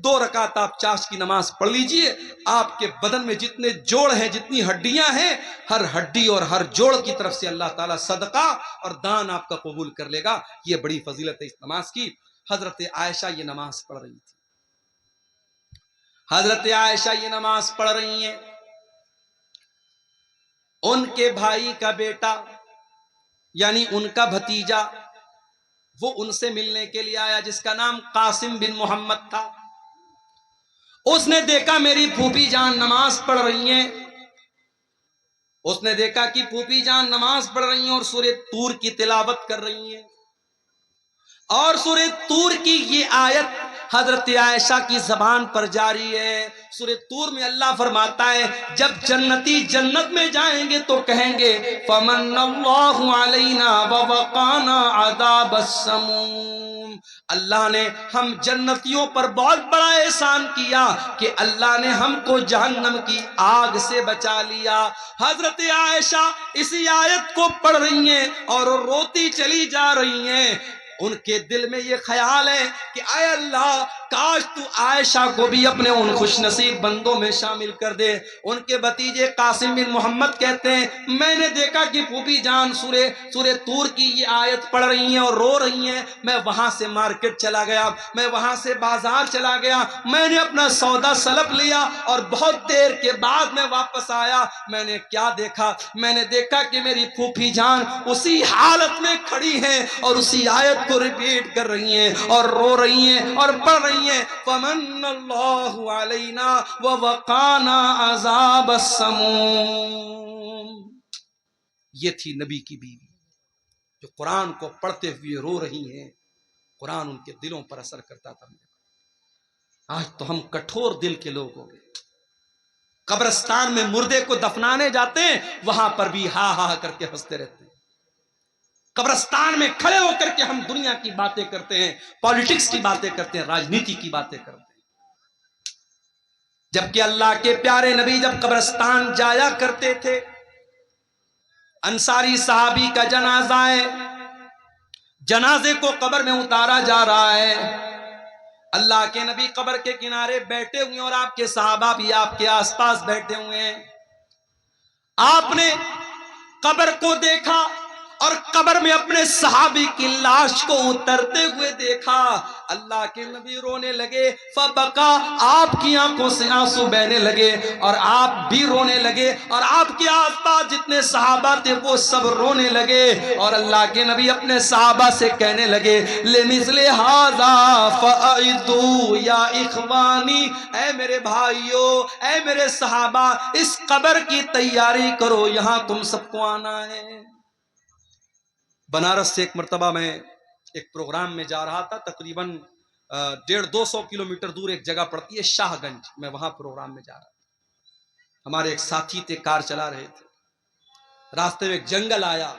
2 رکعت آپ چاشت کی نماز پڑھ لیجئے، آپ کے بدن میں جتنے جوڑ ہیں، جتنی ہڈیاں ہیں، ہر ہڈی اور ہر جوڑ کی طرف سے اللہ تعالیٰ صدقہ اور دان آپ کا قبول کر لے گا۔ یہ بڑی فضیلت ہے اس نماز کی۔ حضرت عائشہ یہ نماز پڑھ رہی تھی، حضرت عائشہ یہ نماز پڑھ رہی ہیں۔ ان کے بھائی کا بیٹا یعنی ان کا بھتیجا وہ ان سے ملنے کے لیے آیا، جس کا نام قاسم بن محمد تھا۔ اس نے دیکھا میری پھوپھی جان نماز پڑھ رہی ہیں، اس نے دیکھا کہ پھوپھی جان نماز پڑھ رہی ہیں اور سورہ طور کی تلاوت کر رہی ہیں، اور سورہ طور کی یہ آیت حضرت عائشہ کی زبان پر جاری ہے۔ سورہ طور میں اللہ فرماتا ہے جب جنتی جنت میں جائیں گے تو کہیں گے فَمَنَّ اللَّهُ عَلَيْنَا وَوَقَانَا عَذَابَ السَّمُومِ، اللہ نے ہم جنتیوں پر بہت بڑا احسان کیا کہ اللہ نے ہم کو جہنم کی آگ سے بچا لیا۔ حضرت عائشہ اسی آیت کو پڑھ رہی ہیں اور روتی چلی جا رہی ہیں۔ ان کے دل میں یہ خیال ہے کہ اے اللہ کاش تو عائشہ کو بھی اپنے ان خوش نصیب بندوں میں شامل کر دے۔ ان کے بھتیجے قاسم بن محمد کہتے ہیں میں نے دیکھا کہ پھوپھی جان سورہ طور کی یہ آیت پڑھ رہی ہیں اور رو رہی ہیں، میں وہاں سے مارکیٹ چلا گیا، میں وہاں سے بازار چلا گیا، میں نے اپنا سودا سلب لیا اور بہت دیر کے بعد میں واپس آیا۔ میں نے کیا دیکھا؟ میں نے دیکھا کہ میری پھوپھی جان اسی حالت میں کھڑی ہیں اور اسی آیت کو ریپیٹ کر رہی ہیں اور رو رہی ہیں اور پڑھ رہی ہیں فَمَنَّ اللَّهُ عَلَيْنَا وَوَقَانَا عَذَابَ السَّمُومِ۔ یہ تھی نبی کی بیوی جو قرآن کو پڑھتے ہوئے رو رہی ہیں، قرآن ان کے دلوں پر اثر کرتا تھا۔ آج تو ہم کٹھور دل کے لوگ ہو گئے، قبرستان میں مردے کو دفنانے جاتے ہیں وہاں پر بھی ہا ہا کر کے ہنستے رہتے ہیں۔ قبرستان میں کھڑے ہو کر کے ہم دنیا کی باتیں کرتے ہیں، پالیٹکس کی باتیں کرتے ہیں، راجنیتی کی باتیں کرتے ہیں، جبکہ اللہ کے پیارے نبی جب قبرستان جایا کرتے تھے انصاری صحابی کا جنازہ ہے، جنازے کو قبر میں اتارا جا رہا ہے، اللہ کے نبی قبر کے کنارے بیٹھے ہوئے ہیں اور آپ کے صحابہ بھی آپ کے آس پاس بیٹھے ہوئے ہیں۔ آپ نے قبر کو دیکھا اور قبر میں اپنے صحابی کی لاش کو اترتے ہوئے دیکھا، اللہ کے نبی رونے لگے، فبکا، آپ کی آنکھوں سے آنسو بہنے لگے اور آپ بھی رونے لگے اور آپ کے آس پاس جتنے صحابہ تھے وہ سب رونے لگے، اور اللہ کے نبی اپنے صحابہ سے کہنے لگے، لِمِثْلِ هَذَا فَأَعِدُّوا یا اخوانی، اے میرے بھائیو، اے میرے صحابہ، اس قبر کی تیاری کرو، یہاں تم سب کو آنا ہے۔ بنارس سے ایک مرتبہ میں ایک پروگرام میں جا رہا تھا، تقریباً 150-200 کلومیٹر دور ایک جگہ پڑتی ہے شاہ گنج، میں وہاں پروگرام میں جا رہا تھا۔ ہمارے ایک ساتھی تھے، کار چلا رہے تھے، راستے میں ایک جنگل آیا،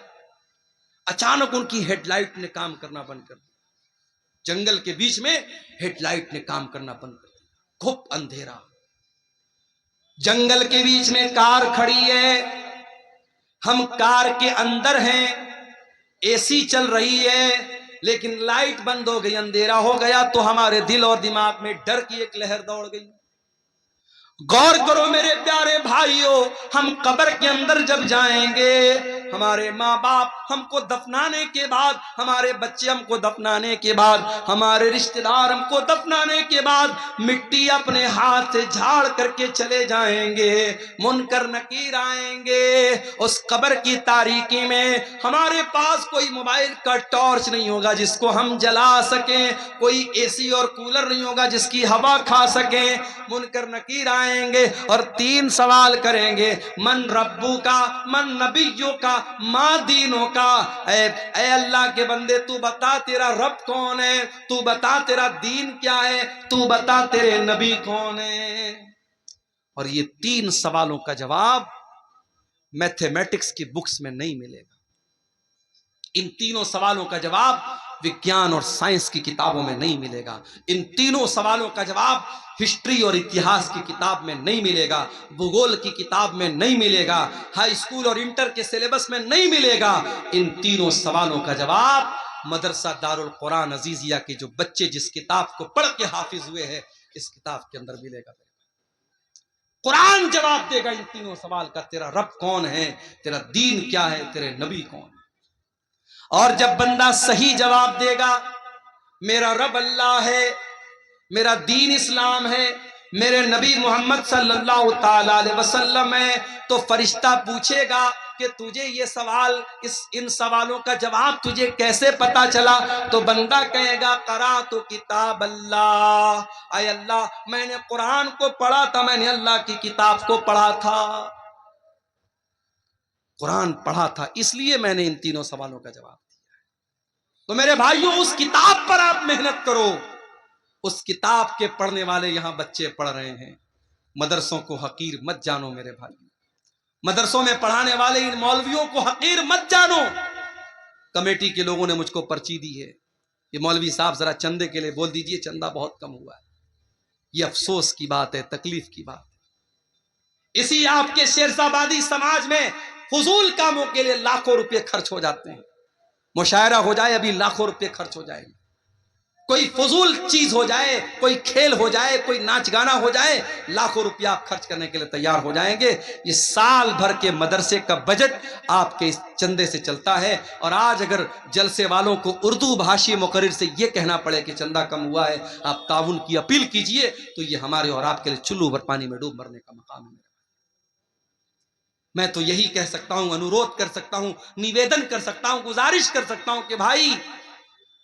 اچانک ان کی ہیڈ لائٹ نے کام کرنا بند کر دیا، جنگل کے بیچ میں ہیڈ لائٹ نے کام کرنا بند کر دیا، گھپ اندھیرا، جنگل کے بیچ میں کار کھڑی ہے، ہم کار کے اندر ہیں، اے سی چل رہی ہے، لیکن لائٹ بند ہو گئی، اندھیرا ہو گیا، تو ہمارے دل اور دماغ میں ڈر کی ایک لہر دوڑ گئی۔ غور کرو میرے پیارے بھائیوں، ہم قبر کے اندر جب جائیں گے، ہمارے ماں باپ ہم کو دفنانے کے بعد، ہمارے بچے ہم کو دفنانے کے بعد، ہمارے رشتہ دار ہم کو دفنانے کے بعد مٹی اپنے ہاتھ سے جھاڑ کر کے چلے جائیں گے، منکر نکیر آئیں گے، اس قبر کی تاریکی میں ہمارے پاس کوئی موبائل کا ٹارچ نہیں ہوگا جس کو ہم جلا سکیں، کوئی اے سی اور کولر نہیں ہوگا جس کی ہوا کھا سکیں، منکر نکیر آئیں گے اور 3 سوال کریں گے، من ربو کا، من نبیوں کا، ماں دینوں کا، اے اللہ کے بندے تو بتا تیرا رب کون ہے، تو بتا تیرا دین کیا ہے، تو بتا تیرے نبی کون ہے۔ اور یہ 3 سوالوں کا جواب میتھمیٹکس کی بکس میں نہیں ملے گا، ان تینوں سوالوں کا جواب وگیان اور سائنس کی کتابوں میں نہیں ملے گا، ان تینوں سوالوں کا جواب ہسٹری اور اتہاس کی کتاب میں نہیں ملے گا، بھگول کی کتاب میں نہیں ملے گا، ہائی اسکول اور انٹر کے سلیبس میں نہیں ملے گا، ان تینوں سوالوں کا جواب مدرسہ دارالقرآن عزیزیہ کے جو بچے جس کتاب کو پڑھ کے حافظ ہوئے ہیں اس کتاب کے اندر ملے گا۔ قرآن جواب دے گا ان تینوں سوال کا، تیرا رب کون ہے، تیرا دین کیا ہے، تیرے نبی کون ہے۔ اور جب بندہ صحیح جواب دے گا، میرا رب اللہ ہے، میرا دین اسلام ہے، میرے نبی محمد صلی اللہ تعالی علیہ وسلم ہے، تو فرشتہ پوچھے گا کہ تجھے یہ سوال، ان سوالوں کا جواب تجھے کیسے پتا چلا؟ تو بندہ کہے گا قرأت کتاب اللہ، اے اللہ میں نے قرآن کو پڑھا تھا، میں نے اللہ کی کتاب کو پڑھا تھا، قرآن پڑھا تھا، اس لیے میں نے ان تینوں سوالوں کا جواب دیا۔ تو میرے بھائیوں اس کتاب پر آپ محنت کرو، اس کتاب کے پڑھنے والے یہاں بچے پڑھ رہے ہیں، مدرسوں کو حقیر مت جانو میرے بھائی، مدرسوں میں پڑھانے والے ان مولویوں کو حقیر مت جانو۔ کمیٹی کے لوگوں نے مجھ کو پرچی دی ہے کہ مولوی صاحب ذرا چندے کے لیے بول دیجئے، چندہ بہت کم ہوا ہے، یہ افسوس کی بات ہے، تکلیف کی بات ہے۔ اسی آپ کے شیرزابادی سماج میں فضول کاموں کے لیے لاکھوں روپے خرچ ہو جاتے ہیں، مشاعرہ ہو جائے ابھی لاکھوں روپے خرچ ہو جائے، کوئی فضول چیز ہو جائے، کوئی کھیل ہو جائے، کوئی ناچ گانا ہو جائے، لاکھوں روپیہ آپ خرچ کرنے کے لیے تیار ہو جائیں گے۔ یہ سال بھر کے مدرسے کا بجٹ آپ کے اس چندے سے چلتا ہے، اور آج اگر جلسے والوں کو اردو بھاشی مقرر سے یہ کہنا پڑے کہ چندہ کم ہوا ہے، آپ تعاون کی اپیل کیجئے، تو یہ ہمارے اور آپ کے لیے چلو بھر پانی میں ڈوب مرنے کا مقام ہے۔ میں تو یہی کہہ سکتا ہوں، انورودھ کر سکتا ہوں، نویدن کر سکتا ہوں، گزارش کر سکتا ہوں کہ بھائی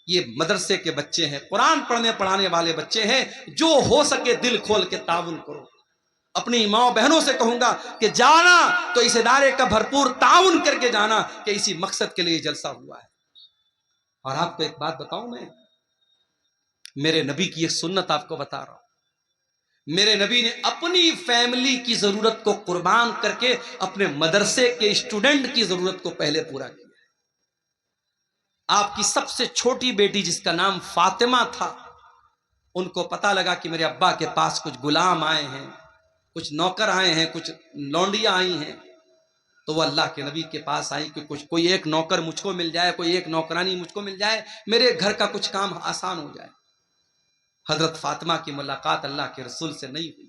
یہ مدرسے کے بچے ہیں، قرآن پڑھنے پڑھانے والے بچے ہیں، جو ہو سکے دل کھول کے تعاون کرو۔ اپنی ماں بہنوں سے کہوں گا کہ جانا تو اس ادارے کا بھرپور تعاون کر کے جانا کہ اسی مقصد کے لیے جلسہ ہوا ہے۔ اور آپ کو ایک بات بتاؤں، میں میرے نبی کی ایک سنت آپ کو بتا رہا ہوں، میرے نبی نے اپنی فیملی کی ضرورت کو قربان کر کے اپنے مدرسے کے اسٹوڈنٹ کی ضرورت کو پہلے پورا کیا۔ آپ کی سب سے چھوٹی بیٹی جس کا نام فاطمہ تھا، ان کو پتا لگا کہ میرے ابا کے پاس کچھ غلام آئے ہیں، کچھ نوکر آئے ہیں، کچھ لونڈیاں آئی ہیں، تو وہ اللہ کے نبی کے پاس آئی کہ کوئی ایک نوکر مجھ کو مل جائے، کوئی ایک نوکرانی مجھ کو مل جائے، میرے گھر کا کچھ کام آسان ہو جائے۔ حضرت فاطمہ کی ملاقات اللہ کے رسول سے نہیں ہوئی۔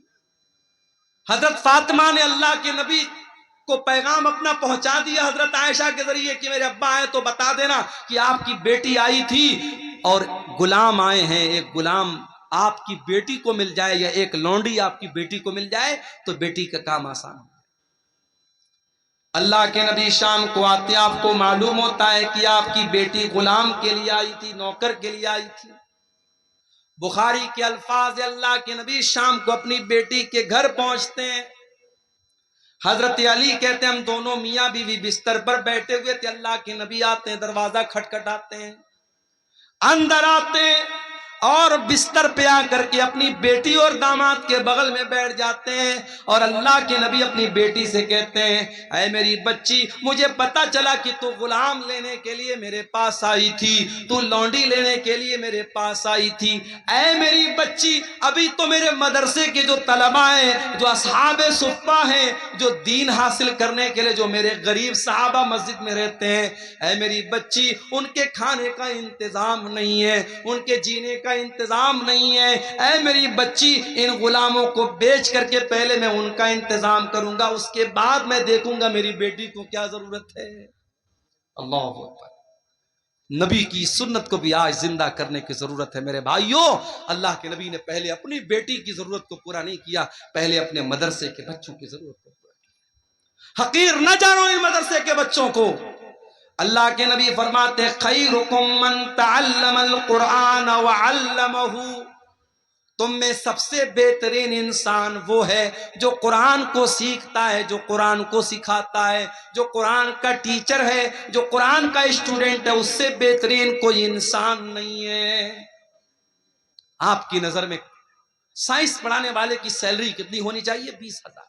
حضرت فاطمہ نے اللہ کے نبی کو پیغام اپنا پہنچا دیا حضرت عائشہ کے ذریعے کہ میرے ابا آئے تو بتا دینا کہ آپ کی بیٹی آئی تھی اور غلام آئے ہیں، ایک غلام آپ کی بیٹی کو مل جائے یا ایک لونڈی آپ کی بیٹی کو مل جائے تو بیٹی کا کام آسان ہو۔ اللہ کے نبی شام کو آتے آپ کو معلوم ہوتا ہے کہ آپ کی بیٹی غلام کے لیے آئی تھی، نوکر کے لیے آئی تھی۔ بخاری کے الفاظ، اللہ کے نبی شام کو اپنی بیٹی کے گھر پہنچتے ہیں۔ حضرت علی کہتے ہیں ہم دونوں میاں بیوی بستر پر بیٹھے ہوئے تھے، اللہ کے نبی آتے ہیں، دروازہ کھٹکھٹاتے ہیں، اندر آتے ہیں اور بستر پہ آ کر کے اپنی بیٹی اور داماد کے بغل میں بیٹھ جاتے ہیں، اور اللہ کے نبی اپنی بیٹی سے کہتے ہیں اے میری بچی، مجھے پتا چلا کہ تو غلام لینے کے لیے میرے پاس آئی تھی، تو لونڈی لینے کے لیے میرے پاس آئی تھی، اے میری بچی ابھی تو میرے مدرسے کے جو طلباء ہیں، جو اصحاب صفہ ہیں، جو دین حاصل کرنے کے لیے جو میرے غریب صحابہ مسجد میں رہتے ہیں، اے میری بچی ان کے کھانے کا انتظام نہیں ہے، ان کے جینے کا انتظام نہیں ہے، اے میری بچی ان غلاموں کو بیچ کر کے پہلے میں ان کا انتظام کروں گا، اس کے بعد میں دیکھوں گا میری بیٹی کو کیا ضرورت ہے۔ اللہ اکبر۔ نبی کی سنت کو بھی آج زندہ کرنے کی ضرورت ہے میرے بھائیوں۔ اللہ کے نبی نے پہلے اپنی بیٹی کی ضرورت کو پورا نہیں کیا، پہلے اپنے مدرسے کے بچوں کی ضرورت کو پورا کیا۔ حقیر نہ جانو ان مدرسے کے بچوں کو۔ اللہ کے نبی فرماتے خیرکم من تعلم القرآن وعلمہ، تم میں سب سے بہترین انسان وہ ہے جو قرآن کو سیکھتا ہے، جو قرآن کو سکھاتا ہے، جو قرآن کا ٹیچر ہے، جو قرآن کا اسٹوڈنٹ ہے، اس سے بہترین کوئی انسان نہیں ہے۔ آپ کی نظر میں سائنس پڑھانے والے کی سیلری کتنی ہونی چاہیے؟ 20,000۔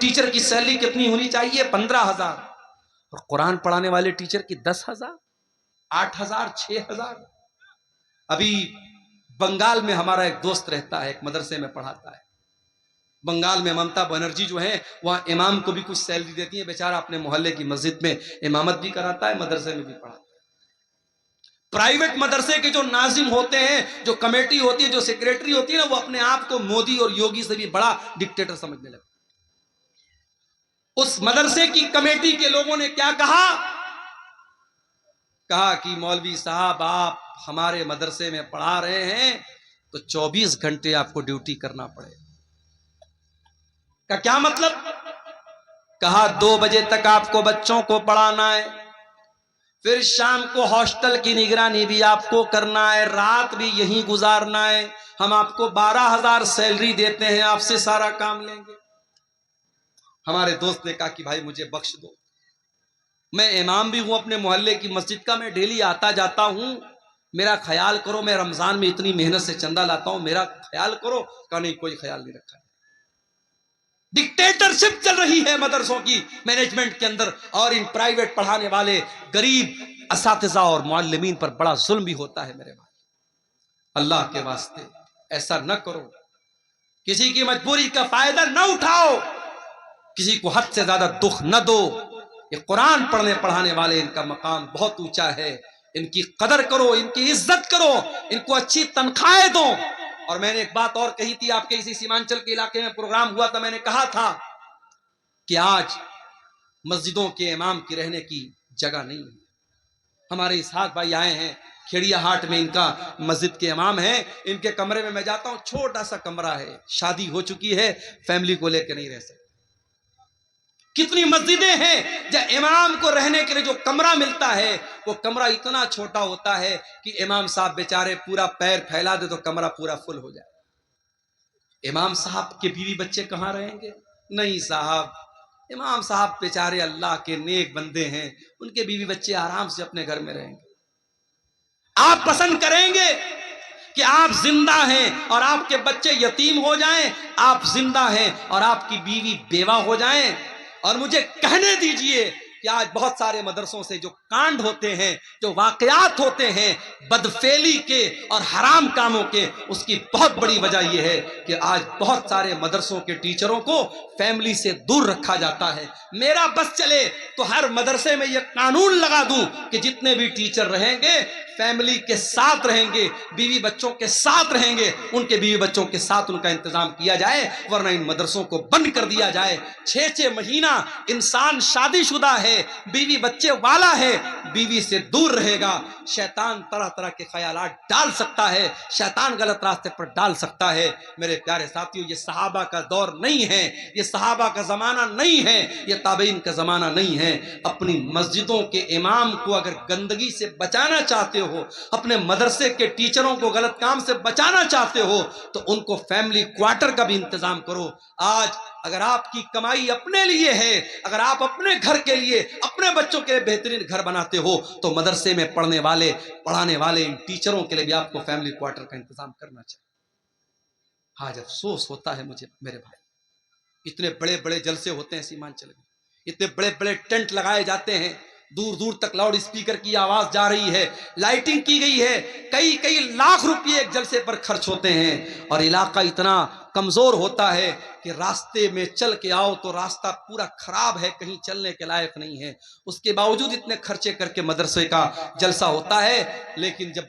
ٹیچر کی سیلری کتنی ہونی چاہیے؟ 15,000۔ اور قرآن پڑھانے والے ٹیچر کی 10,000، 8,000، 6,000۔ ابھی بنگال میں ہمارا ایک دوست رہتا ہے، ایک مدرسے میں پڑھاتا ہے۔ بنگال میں ممتا بنرجی جو ہے وہاں امام کو بھی کچھ سیلری دیتی ہے، بیچارہ اپنے محلے کی مسجد میں امامت بھی کراتا ہے، مدرسے میں بھی پڑھاتا ہے۔ پرائیویٹ مدرسے کے جو ناظم ہوتے ہیں، جو کمیٹی ہوتی ہے، جو سیکریٹری ہوتی ہے نا، وہ اپنے آپ کو مودی اور یوگی سے بھی بڑا ڈکٹیٹر سمجھنے لگے۔ اس مدرسے کی کمیٹی کے لوگوں نے کیا کہا کہ مولوی صاحب آپ ہمارے مدرسے میں پڑھا رہے ہیں تو 24 گھنٹے آپ کو ڈیوٹی کرنا پڑے۔ کا کیا مطلب؟ کہا 2 بجے تک آپ کو بچوں کو پڑھانا ہے، پھر شام کو ہاسٹل کی نگرانی بھی آپ کو کرنا ہے، رات بھی یہیں گزارنا ہے، ہم آپ کو 12,000 سیلری دیتے ہیں، آپ سے سارا کام لیں گے۔ ہمارے دوست نے کہا کہ بھائی مجھے بخش دو، میں امام بھی ہوں اپنے محلے کی مسجد کا، میں ڈیلی آتا جاتا ہوں، میرا خیال کرو، میں رمضان میں اتنی محنت سے چندہ لاتا ہوں، میرا خیال کرو۔ کہا نہیں، کوئی خیال نہیں رکھا۔ ڈکٹیٹرشپ چل رہی ہے مدرسوں کی مینجمنٹ کے اندر، اور ان پرائیویٹ پڑھانے والے غریب اساتذہ اور معلمین پر بڑا ظلم بھی ہوتا ہے میرے بھائی۔ اللہ کے واسطے ایسا نہ کرو، کسی کی مجبوری کا فائدہ نہ اٹھاؤ، کسی کو حد سے زیادہ دکھ نہ دو۔ یہ قرآن پڑھنے پڑھانے والے، ان کا مقام بہت اونچا ہے، ان کی قدر کرو، ان کی عزت کرو، ان کو اچھی تنخواہیں دو۔ اور میں نے ایک بات اور کہی تھی، آپ کے اسی سیمانچل کے علاقے میں پروگرام ہوا تھا، میں نے کہا تھا کہ آج مسجدوں کے امام کی رہنے کی جگہ نہیں ہے۔ ہمارے اسحاق بھائی آئے ہیں، کھیڑیا ہاٹ میں ان کا مسجد کے امام ہیں، ان کے کمرے میں جاتا ہوں، چھوٹا سا کمرہ ہے، شادی ہو چکی ہے، فیملی کو لے کے نہیں رہ سکتے۔ کتنی مسجدیں ہیں جہاں امام کو رہنے کے لیے جو کمرہ ملتا ہے، وہ کمرہ اتنا چھوٹا ہوتا ہے کہ امام صاحب بیچارے پورا پیر پھیلا دے تو کمرہ پورا فل ہو جائے۔ امام صاحب کے بیوی بچے کہاں رہیں گے؟ نہیں صاحب، امام صاحب بیچارے اللہ کے نیک بندے ہیں، ان کے بیوی بچے آرام سے اپنے گھر میں رہیں گے۔ آپ پسند کریں گے کہ آپ زندہ ہیں اور آپ کے بچے یتیم ہو جائیں، آپ زندہ ہیں اور آپ کی بیوی بیوہ ہو جائیں؟ اور مجھے کہنے دیجئے کہ آج بہت سارے مدرسوں سے جو کانڈ ہوتے ہیں، جو واقعات ہوتے ہیں بدفعلی کے اور حرام کاموں کے، اس کی بہت بڑی وجہ یہ ہے کہ آج بہت سارے مدرسوں کے ٹیچروں کو فیملی سے دور رکھا جاتا ہے۔ میرا بس چلے تو ہر مدرسے میں یہ قانون لگا دوں کہ جتنے بھی ٹیچر رہیں گے فیملی کے ساتھ رہیں گے، بیوی بچوں کے ساتھ رہیں گے، ان کے بیوی بچوں کے ساتھ ان کا انتظام کیا جائے، ورنہ ان مدرسوں کو بند کر دیا جائے۔ 6 مہینہ انسان شادی شدہ ہے، بیوی بچے والا ہے، بیوی سے دور رہے گا، شیطان طرح طرح کے خیالات ڈال سکتا ہے، شیطان غلط راستے پر ڈال سکتا ہے۔ میرے پیارے ساتھیوں، یہ صحابہ کا دور نہیں ہے، یہ صحابہ کا زمانہ نہیں ہے، یہ تابعین کا زمانہ نہیں ہے۔ اپنی مسجدوں کے امام کو اگر گندگی سے بچانا چاہتے ہو، اپنے مدرسے کے ٹیچروں کو غلط کام سے بچانا چاہتے ہو، تو ان کو فیملی کوارٹر کا بھی انتظام کرو۔ آج اگر آپ کی کمائی اپنے لیے ہے، اگر آپ اپنے گھر کے لیے، اپنے بچوں کے لیے بہترین گھر بناتے ہو، تو مدرسے میں پڑھانے والے ان ٹیچروں کے لیے بھی آپ کو فیملی کوارٹر کا انتظام کرنا چاہیے۔ آج افسوس ہوتا ہے مجھے میرے بھائی، اتنے بڑے بڑے جلسے ہوتے ہیں سیمانچل میں، اتنے بڑے بڑے ٹینٹ لگائے جاتے ہیں، دور دور تک لاؤڈ اسپیکر کی آواز جا رہی ہے، لائٹنگ کی گئی ہے، کئی لاکھ روپے ایک جلسے پر خرچ ہوتے ہیں، اور علاقہ اتنا کمزور ہوتا ہے کہ راستے میں چل کے آؤ تو راستہ پورا خراب ہے، کہیں چلنے کے لائق نہیں ہے۔ اس کے باوجود اتنے خرچے کر کے مدرسے کا جلسہ ہوتا ہے، لیکن جب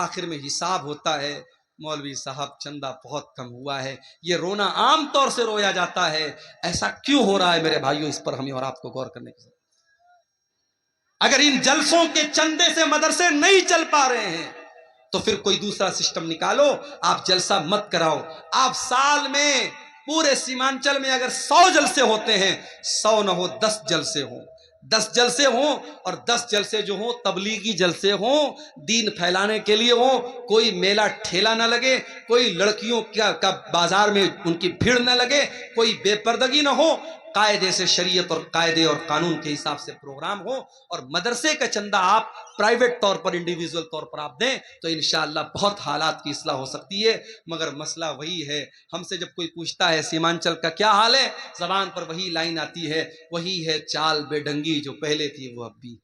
آخر میں حساب ہوتا ہے، مولوی صاحب چندہ بہت کم ہوا ہے، یہ رونا عام طور سے رویا جاتا ہے۔ ایسا کیوں ہو رہا ہے میرے بھائیوں؟ اس پر ہمیں اور آپ کو غور کرنے کی ضرورت ہے۔ اگر ان جلسوں کے چندے سے مدرسے نہیں چل پا رہے ہیں تو پھر کوئی دوسرا سسٹم نکالو، آپ جلسہ مت کراؤ۔ آپ سال میں پورے سیمانچل میں اگر 100 جلسے ہوتے ہیں، 100 نہ ہو 10 جلسے ہوں، 10 جلسے ہوں، اور 10 جلسے جو ہوں تبلیغی جلسے ہوں، دین پھیلانے کے لیے ہوں، کوئی میلہ ٹھیلا نہ لگے، کوئی لڑکیوں کا بازار میں ان کی بھیڑ نہ لگے، کوئی بے پردگی نہ ہو، قاعدے سے شریعت اور قاعدے اور قانون کے حساب سے پروگرام ہو، اور مدرسے کا چندہ آپ پرائیویٹ طور پر، انڈیویجول طور پر آپ دیں تو انشاءاللہ بہت حالات کی اصلاح ہو سکتی ہے۔ مگر مسئلہ وہی ہے، ہم سے جب کوئی پوچھتا ہے سیمانچل کا کیا حال ہے، زبان پر وہی لائن آتی ہے، وہی ہے چال بے ڈنگی جو پہلے تھی وہ اب بھی،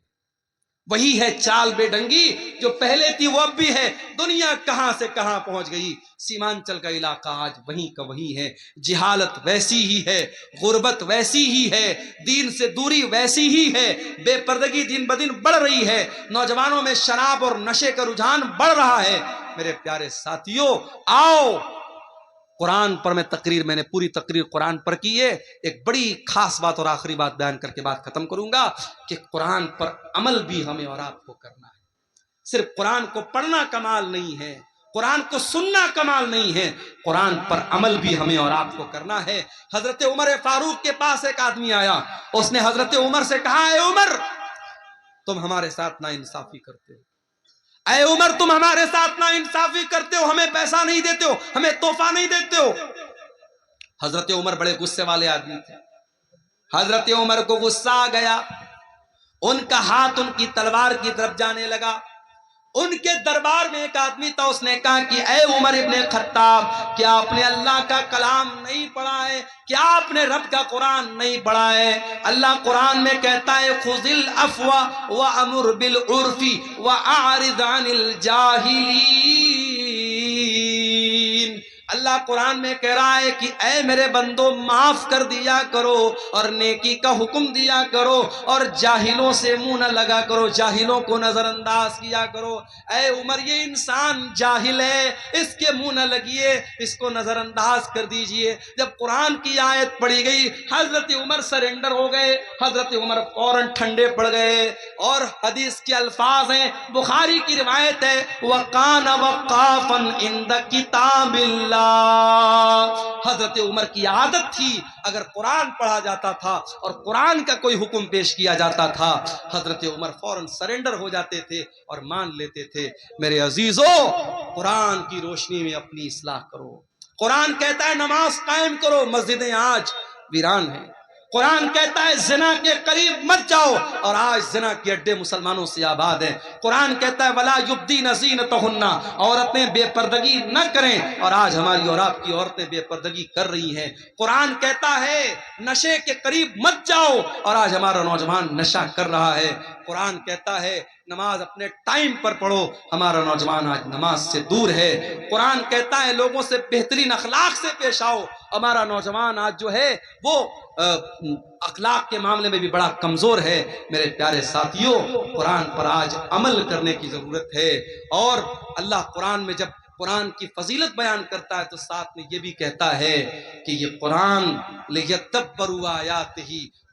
وہی ہے چال بے ڈنگی جو پہلے تھی وہ اب بھی ہے۔ دنیا کہاں سے کہاں پہنچ گئی، سیمانچل کا علاقہ آج وہیں کا وہیں ہے، جہالت ویسی ہی ہے، غربت ویسی ہی ہے، دین سے دوری ویسی ہی ہے، بے پردگی دن بدن بڑھ رہی ہے، نوجوانوں میں شراب اور نشے کا رجحان بڑھ رہا ہے۔ میرے پیارے ساتھیوں، آؤ قرآن پر میں نے پوری تقریر قرآن پر کی ہے۔ ایک بڑی خاص بات اور آخری بات بیان کر کے بات ختم کروں گا کہ قرآن پر عمل بھی ہمیں اور آپ کو کرنا ہے۔ صرف قرآن کو پڑھنا کمال نہیں ہے، قرآن کو سننا کمال نہیں ہے، قرآن پر عمل بھی ہمیں اور آپ کو کرنا ہے۔ حضرت عمر فاروق کے پاس ایک آدمی آیا، اس نے حضرت عمر سے کہا، اے عمر تم ہمارے ساتھ ناانصافی کرتے ہو، اے عمر تم ہمارے ساتھ ناانصافی کرتے ہو، ہمیں پیسہ نہیں دیتے ہو، ہمیں تحفہ نہیں دیتے ہو۔ حضرت عمر بڑے غصے والے آدمی تھے، حضرت عمر کو غصہ آ گیا، ان کا ہاتھ ان کی تلوار کی طرف جانے لگا۔ ان کے دربار میں ایک آدمی تھا، اس نے کہا کہ اے عمر ابن خطاب، کیا آپ نے اللہ کا کلام نہیں پڑھا ہے؟ کیا آپ نے رب کا قرآن نہیں پڑھا ہے؟ اللہ قرآن میں کہتا ہے خذ العفو وامر بالعرف واعرض عن الجاہلین۔ اللہ قرآن میں کہہ رہا ہے کہ اے میرے بندو معاف کر دیا کرو اور نیکی کا حکم دیا کرو اور جاہلوں سے منہ نہ لگا کرو، جاہلوں کو نظر انداز کیا کرو۔ اے عمر یہ انسان جاہل ہے، اس کے منہ نہ لگیے، اس کو نظر انداز کر دیجئے۔ جب قرآن کی آیت پڑھی گئی حضرت عمر سرنڈر ہو گئے، حضرت عمر فوراً ٹھنڈے پڑ گئے، اور حدیث کے الفاظ ہیں، بخاری کی روایت ہے وَقَانَ وَقَافًا عِنْدَ كِتَابِ اللَّهِ۔ حضرت عمر کی عادت تھی، اگر قرآن پڑھا جاتا تھا اور قرآن کا کوئی حکم پیش کیا جاتا تھا، حضرت عمر فوراً سرنڈر ہو جاتے تھے اور مان لیتے تھے۔ میرے عزیزو، قرآن کی روشنی میں اپنی اصلاح کرو۔ قرآن کہتا ہے نماز قائم کرو، مسجدیں آج ویران ہیں، قرآن کہتا ہے زنا کے قریب مت جاؤ، اور آج زنا کے اڈے مسلمانوں سے آباد ہیں۔ قرآن کہتا ہے وَلَا يُبْدِينَ زِينَتَهُنَّ، عورتیں بے پردگی نہ کریں، اور آج ہماری اور آپ کی عورتیں بے پردگی کر رہی ہیں۔ قرآن کہتا ہے نشے کے قریب مت جاؤ، اور آج ہمارا نوجوان نشہ کر رہا ہے۔ قرآن کہتا ہے نماز اپنے ٹائم پر پڑھو، ہمارا نوجوان آج نماز سے دور ہے۔ قرآن کہتا ہے لوگوں سے بہترین اخلاق سے پیش آؤ، ہمارا نوجوان آج جو ہے وہ اخلاق کے معاملے میں بھی بڑا کمزور ہے۔ میرے پیارے ساتھیوں، قرآن پر آج عمل کرنے کی ضرورت ہے، اور اللہ قرآن میں جب قرآن کی فضیلت بیان کرتا ہے تو ساتھ میں یہ بھی کہتا ہے کہ یہ قرآن لِيَدَّبَّرُوا آیاتہ،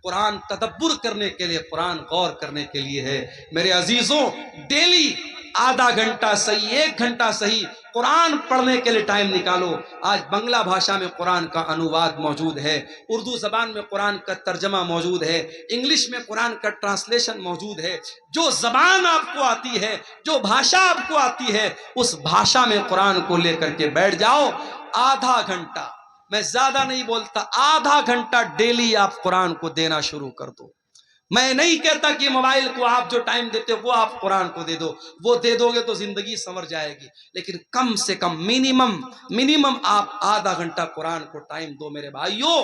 قرآن تدبر کرنے کے لیے، قرآن غور کرنے کے لیے ہے۔ میرے عزیزوں، ڈیلی آدھا گھنٹہ صحیح، 1 گھنٹہ صحیح قرآن پڑھنے کے لیے ٹائم نکالو۔ آج بنگلہ بھاشا میں قرآن کا انواد موجود ہے، اردو زبان میں قرآن کا ترجمہ موجود ہے، انگلش میں قرآن کا ٹرانسلیشن موجود ہے۔ جو زبان آپ کو آتی ہے، جو بھاشا آپ کو آتی ہے، اس بھاشا میں قرآن کو لے کر کے بیٹھ جاؤ۔ آدھا گھنٹہ، میں زیادہ نہیں بولتا، آدھا گھنٹہ ڈیلی آپ قرآن کو دینا شروع کر دو۔ میں نہیں کہتا کہ موبائل کو آپ جو ٹائم دیتے ہو وہ آپ قرآن کو دے دو، وہ دے دو گے تو زندگی سنور جائے گی، لیکن کم سے کم منیمم آپ آدھا گھنٹہ قرآن کو ٹائم دو۔ میرے بھائیوں،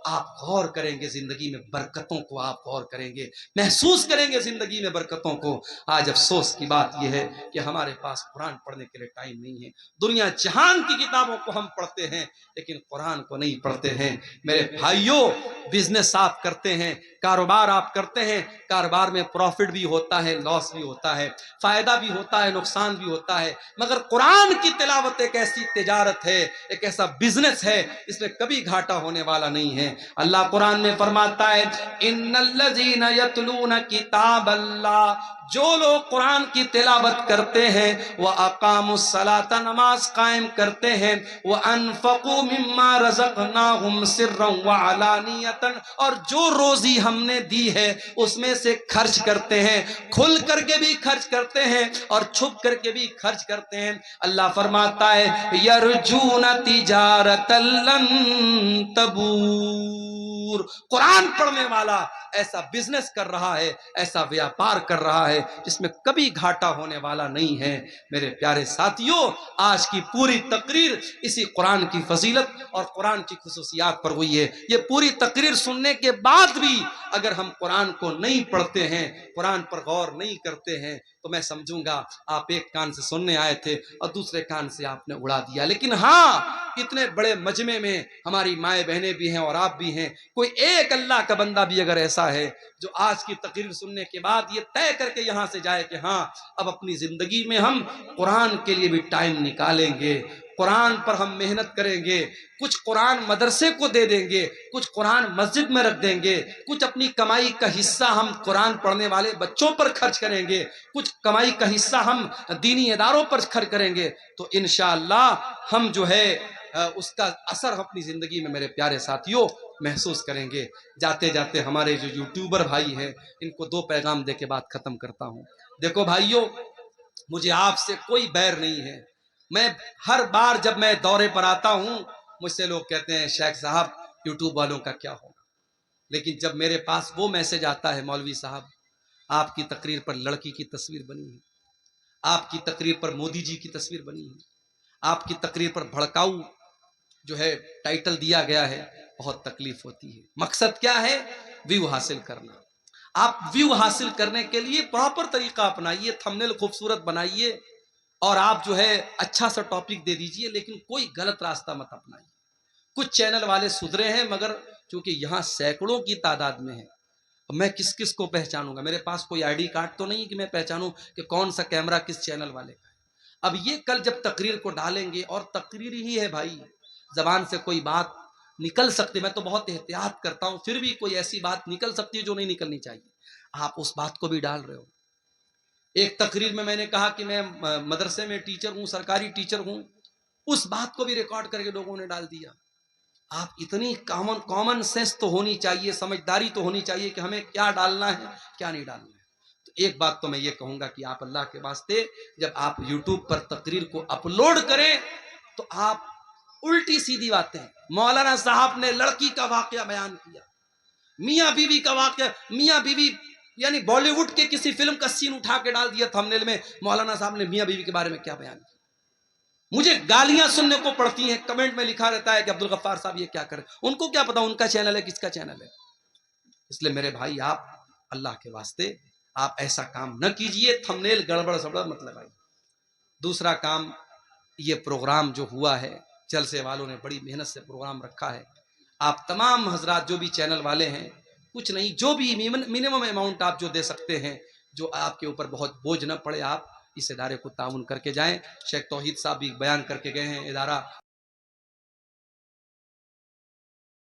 آپ غور کریں گے زندگی میں برکتوں کو، آپ غور کریں گے، محسوس کریں گے زندگی میں برکتوں کو۔ آج افسوس کی بات یہ ہے کہ ہمارے پاس قرآن پڑھنے کے لیے ٹائم نہیں ہے۔ دنیا جہان کی کتابوں کو ہم پڑھتے ہیں لیکن قرآن کو نہیں پڑھتے ہیں۔ میرے بھائیوں، بزنس آپ کرتے ہیں، کاروبار آپ کرتے ہیں، کاروبار میں پروفٹ بھی ہوتا ہے، لاس بھی ہوتا ہے، فائدہ بھی ہوتا ہے، نقصان بھی ہوتا ہے، مگر قرآن کی تلاوت ایک ایسی تجارت ہے، ایک ایسا بزنس ہے، اس میں کبھی گھاٹا ہونے والا نہیں ہے۔ اللہ قرآن میں فرماتا ہے ان الذین یتلون کتاب اللہ، جو لوگ قرآن کی تلاوت کرتے ہیں، وَأَقَامُوا الصَّلَاةَ، نماز قائم کرتے ہیں، وَأَنفَقُوا مِمَّا رَزَقْنَاهُمْ سِرًّا وَعَلَانِيَةً، اور جو روزی ہم نے دی ہے اس میں سے خرچ کرتے ہیں، کھل کر کے بھی خرچ کرتے ہیں اور چھپ کر کے بھی خرچ کرتے ہیں۔ اللہ فرماتا ہے یرجون تجارت لن تبور، قرآن پڑھنے والا ایسا بزنس کر رہا ہے، ایسا ویاپار کر رہا ہے جس میں کبھی گھاٹا ہونے والا نہیں ہے۔ میرے پیارے ساتھیوں، آج کی پوری تقریر اسی قرآن کی فضیلت اور قرآن کی خصوصیات پر ہوئی ہے۔ یہ پوری تقریر سننے کے بعد بھی اگر ہم قرآن کو نہیں پڑھتے ہیں، قرآن پر غور نہیں کرتے ہیں، تو میں سمجھوں گا آپ ایک کان سے سننے آئے تھے اور دوسرے کان سے آپ نے اڑا دیا۔ لیکن ہاں، اتنے بڑے مجمع میں ہماری مائیں بہنیں بھی ہیں اور آپ بھی ہیں، کوئی ایک اللہ کا بندہ بھی اگر ایسا ہے جو آج کی تقریر سننے کے بعد یہ طے کر کے یہاں سے جائے کہ ہاں اب اپنی زندگی میں ہم قرآن کے لیے بھی ٹائم نکالیں گے، قرآن پر ہم محنت کریں گے، کچھ قرآن مدرسے کو دے دیں گے، کچھ قرآن مسجد میں رکھ دیں گے، کچھ اپنی کمائی کا حصہ ہم قرآن پڑھنے والے بچوں پر خرچ کریں گے، کچھ کمائی کا حصہ ہم دینی اداروں پر خرچ کریں گے، تو انشاءاللہ ہم جو ہے اس کا اثر اپنی زندگی میں میرے پیارے ساتھیوں محسوس کریں گے۔ جاتے جاتے ہمارے جو یوٹیوبر بھائی ہیں ان کو 2 پیغام دے کے بات ختم کرتا ہوں۔ دیکھو بھائیوں، مجھے آپ سے کوئی بیر نہیں ہے، میں ہر بار جب میں دورے پر آتا ہوں مجھ سے لوگ کہتے ہیں شیخ صاحب یوٹیوب والوں کا کیا ہوگا، لیکن جب میرے پاس وہ میسج آتا ہے مولوی صاحب آپ کی تقریر پر لڑکی کی تصویر بنی ہے، آپ کی تقریر پر مودی جی کی تصویر بنی ہے، آپ کی تقریر پر بھڑکاؤ جو ہے ٹائٹل دیا گیا ہے، بہت تکلیف ہوتی ہے۔ مقصد کیا ہے؟ ویو حاصل کرنا۔ آپ ویو حاصل کرنے کے لیے پراپر طریقہ اپنائیے، تھمبنیل خوبصورت بنائیے اور آپ جو ہے اچھا سا ٹاپک دے دیجئے، لیکن کوئی غلط راستہ مت اپنائیے۔ کچھ چینل والے سدھرے ہیں مگر چونکہ یہاں سینکڑوں کی تعداد میں ہے، میں کس کس کو پہچانوں گا؟ میرے پاس کوئی آئی ڈی کارڈ تو نہیں کہ میں پہچانوں کہ کون سا کیمرہ کس چینل والے کا ہے۔ اب یہ کل جب تقریر کو ڈالیں گے، اور تقریر ہی ہے بھائی، زبان سے کوئی بات نکل سکتی، میں تو بہت احتیاط کرتا ہوں، پھر بھی کوئی ایسی بات نکل سکتی ہے جو نہیں نکلنی چاہیے، آپ اس بات کو بھی ڈال رہے ہو۔ ایک تقریر میں نے کہا کہ میں مدرسے میں ٹیچر ہوں، سرکاری ٹیچر ہوں، اس بات کو بھی ریکارڈ کر کے لوگوں نے ڈال دیا۔ آپ اتنی کامن سینس تو ہونی چاہیے، سمجھداری تو ہونی چاہیے کہ ہمیں کیا ڈالنا ہے کیا نہیں ڈالنا ہے۔ تو ایک بات تو میں یہ کہوں گا کہ آپ اللہ کے واسطے جب آپ یوٹیوب پر تقریر کو اپلوڈ کریں تو آپ الٹی سیدھی باتیں، مولانا صاحب نے لڑکی کا واقعہ بیان کیا، میاں بیوی کا واقعہ، میاں بیوی یعنی بالی ووڈ کے کسی فلم کا سین اٹھا کے ڈال دیا تھمنیل میں، مولانا صاحب نے میاں بیوی کے بارے میں کیا بیان کیا. مجھے گالیاں سننے کو پڑتی ہیں، کمنٹ میں لکھا رہتا ہے کہ عبدالغفار صاحب یہ کیا کریں. ان کو کیا پتا ان کا چینل ہے کس کا چینل ہے. اس لیے میرے بھائی آپ اللہ کے واسطے آپ ایسا کام نہ کیجئے، تھمنیل گڑبڑ سبڑ مت لگائیے. دوسرا کام، یہ پروگرام جو ہوا ہے، جلسے والوں نے بڑی محنت سے پروگرام رکھا ہے. آپ تمام حضرات جو بھی چینل والے ہیں، کچھ نہیں، جو بھی منیمم اماؤنٹ آپ جو دے سکتے ہیں، جو آپ کے اوپر بہت بوجھ نہ پڑے، آپ اس ادارے کو تعاون کر کے جائیں. شیخ توحید صاحب بھی بیان کر کے گئے ہیں، ادارہ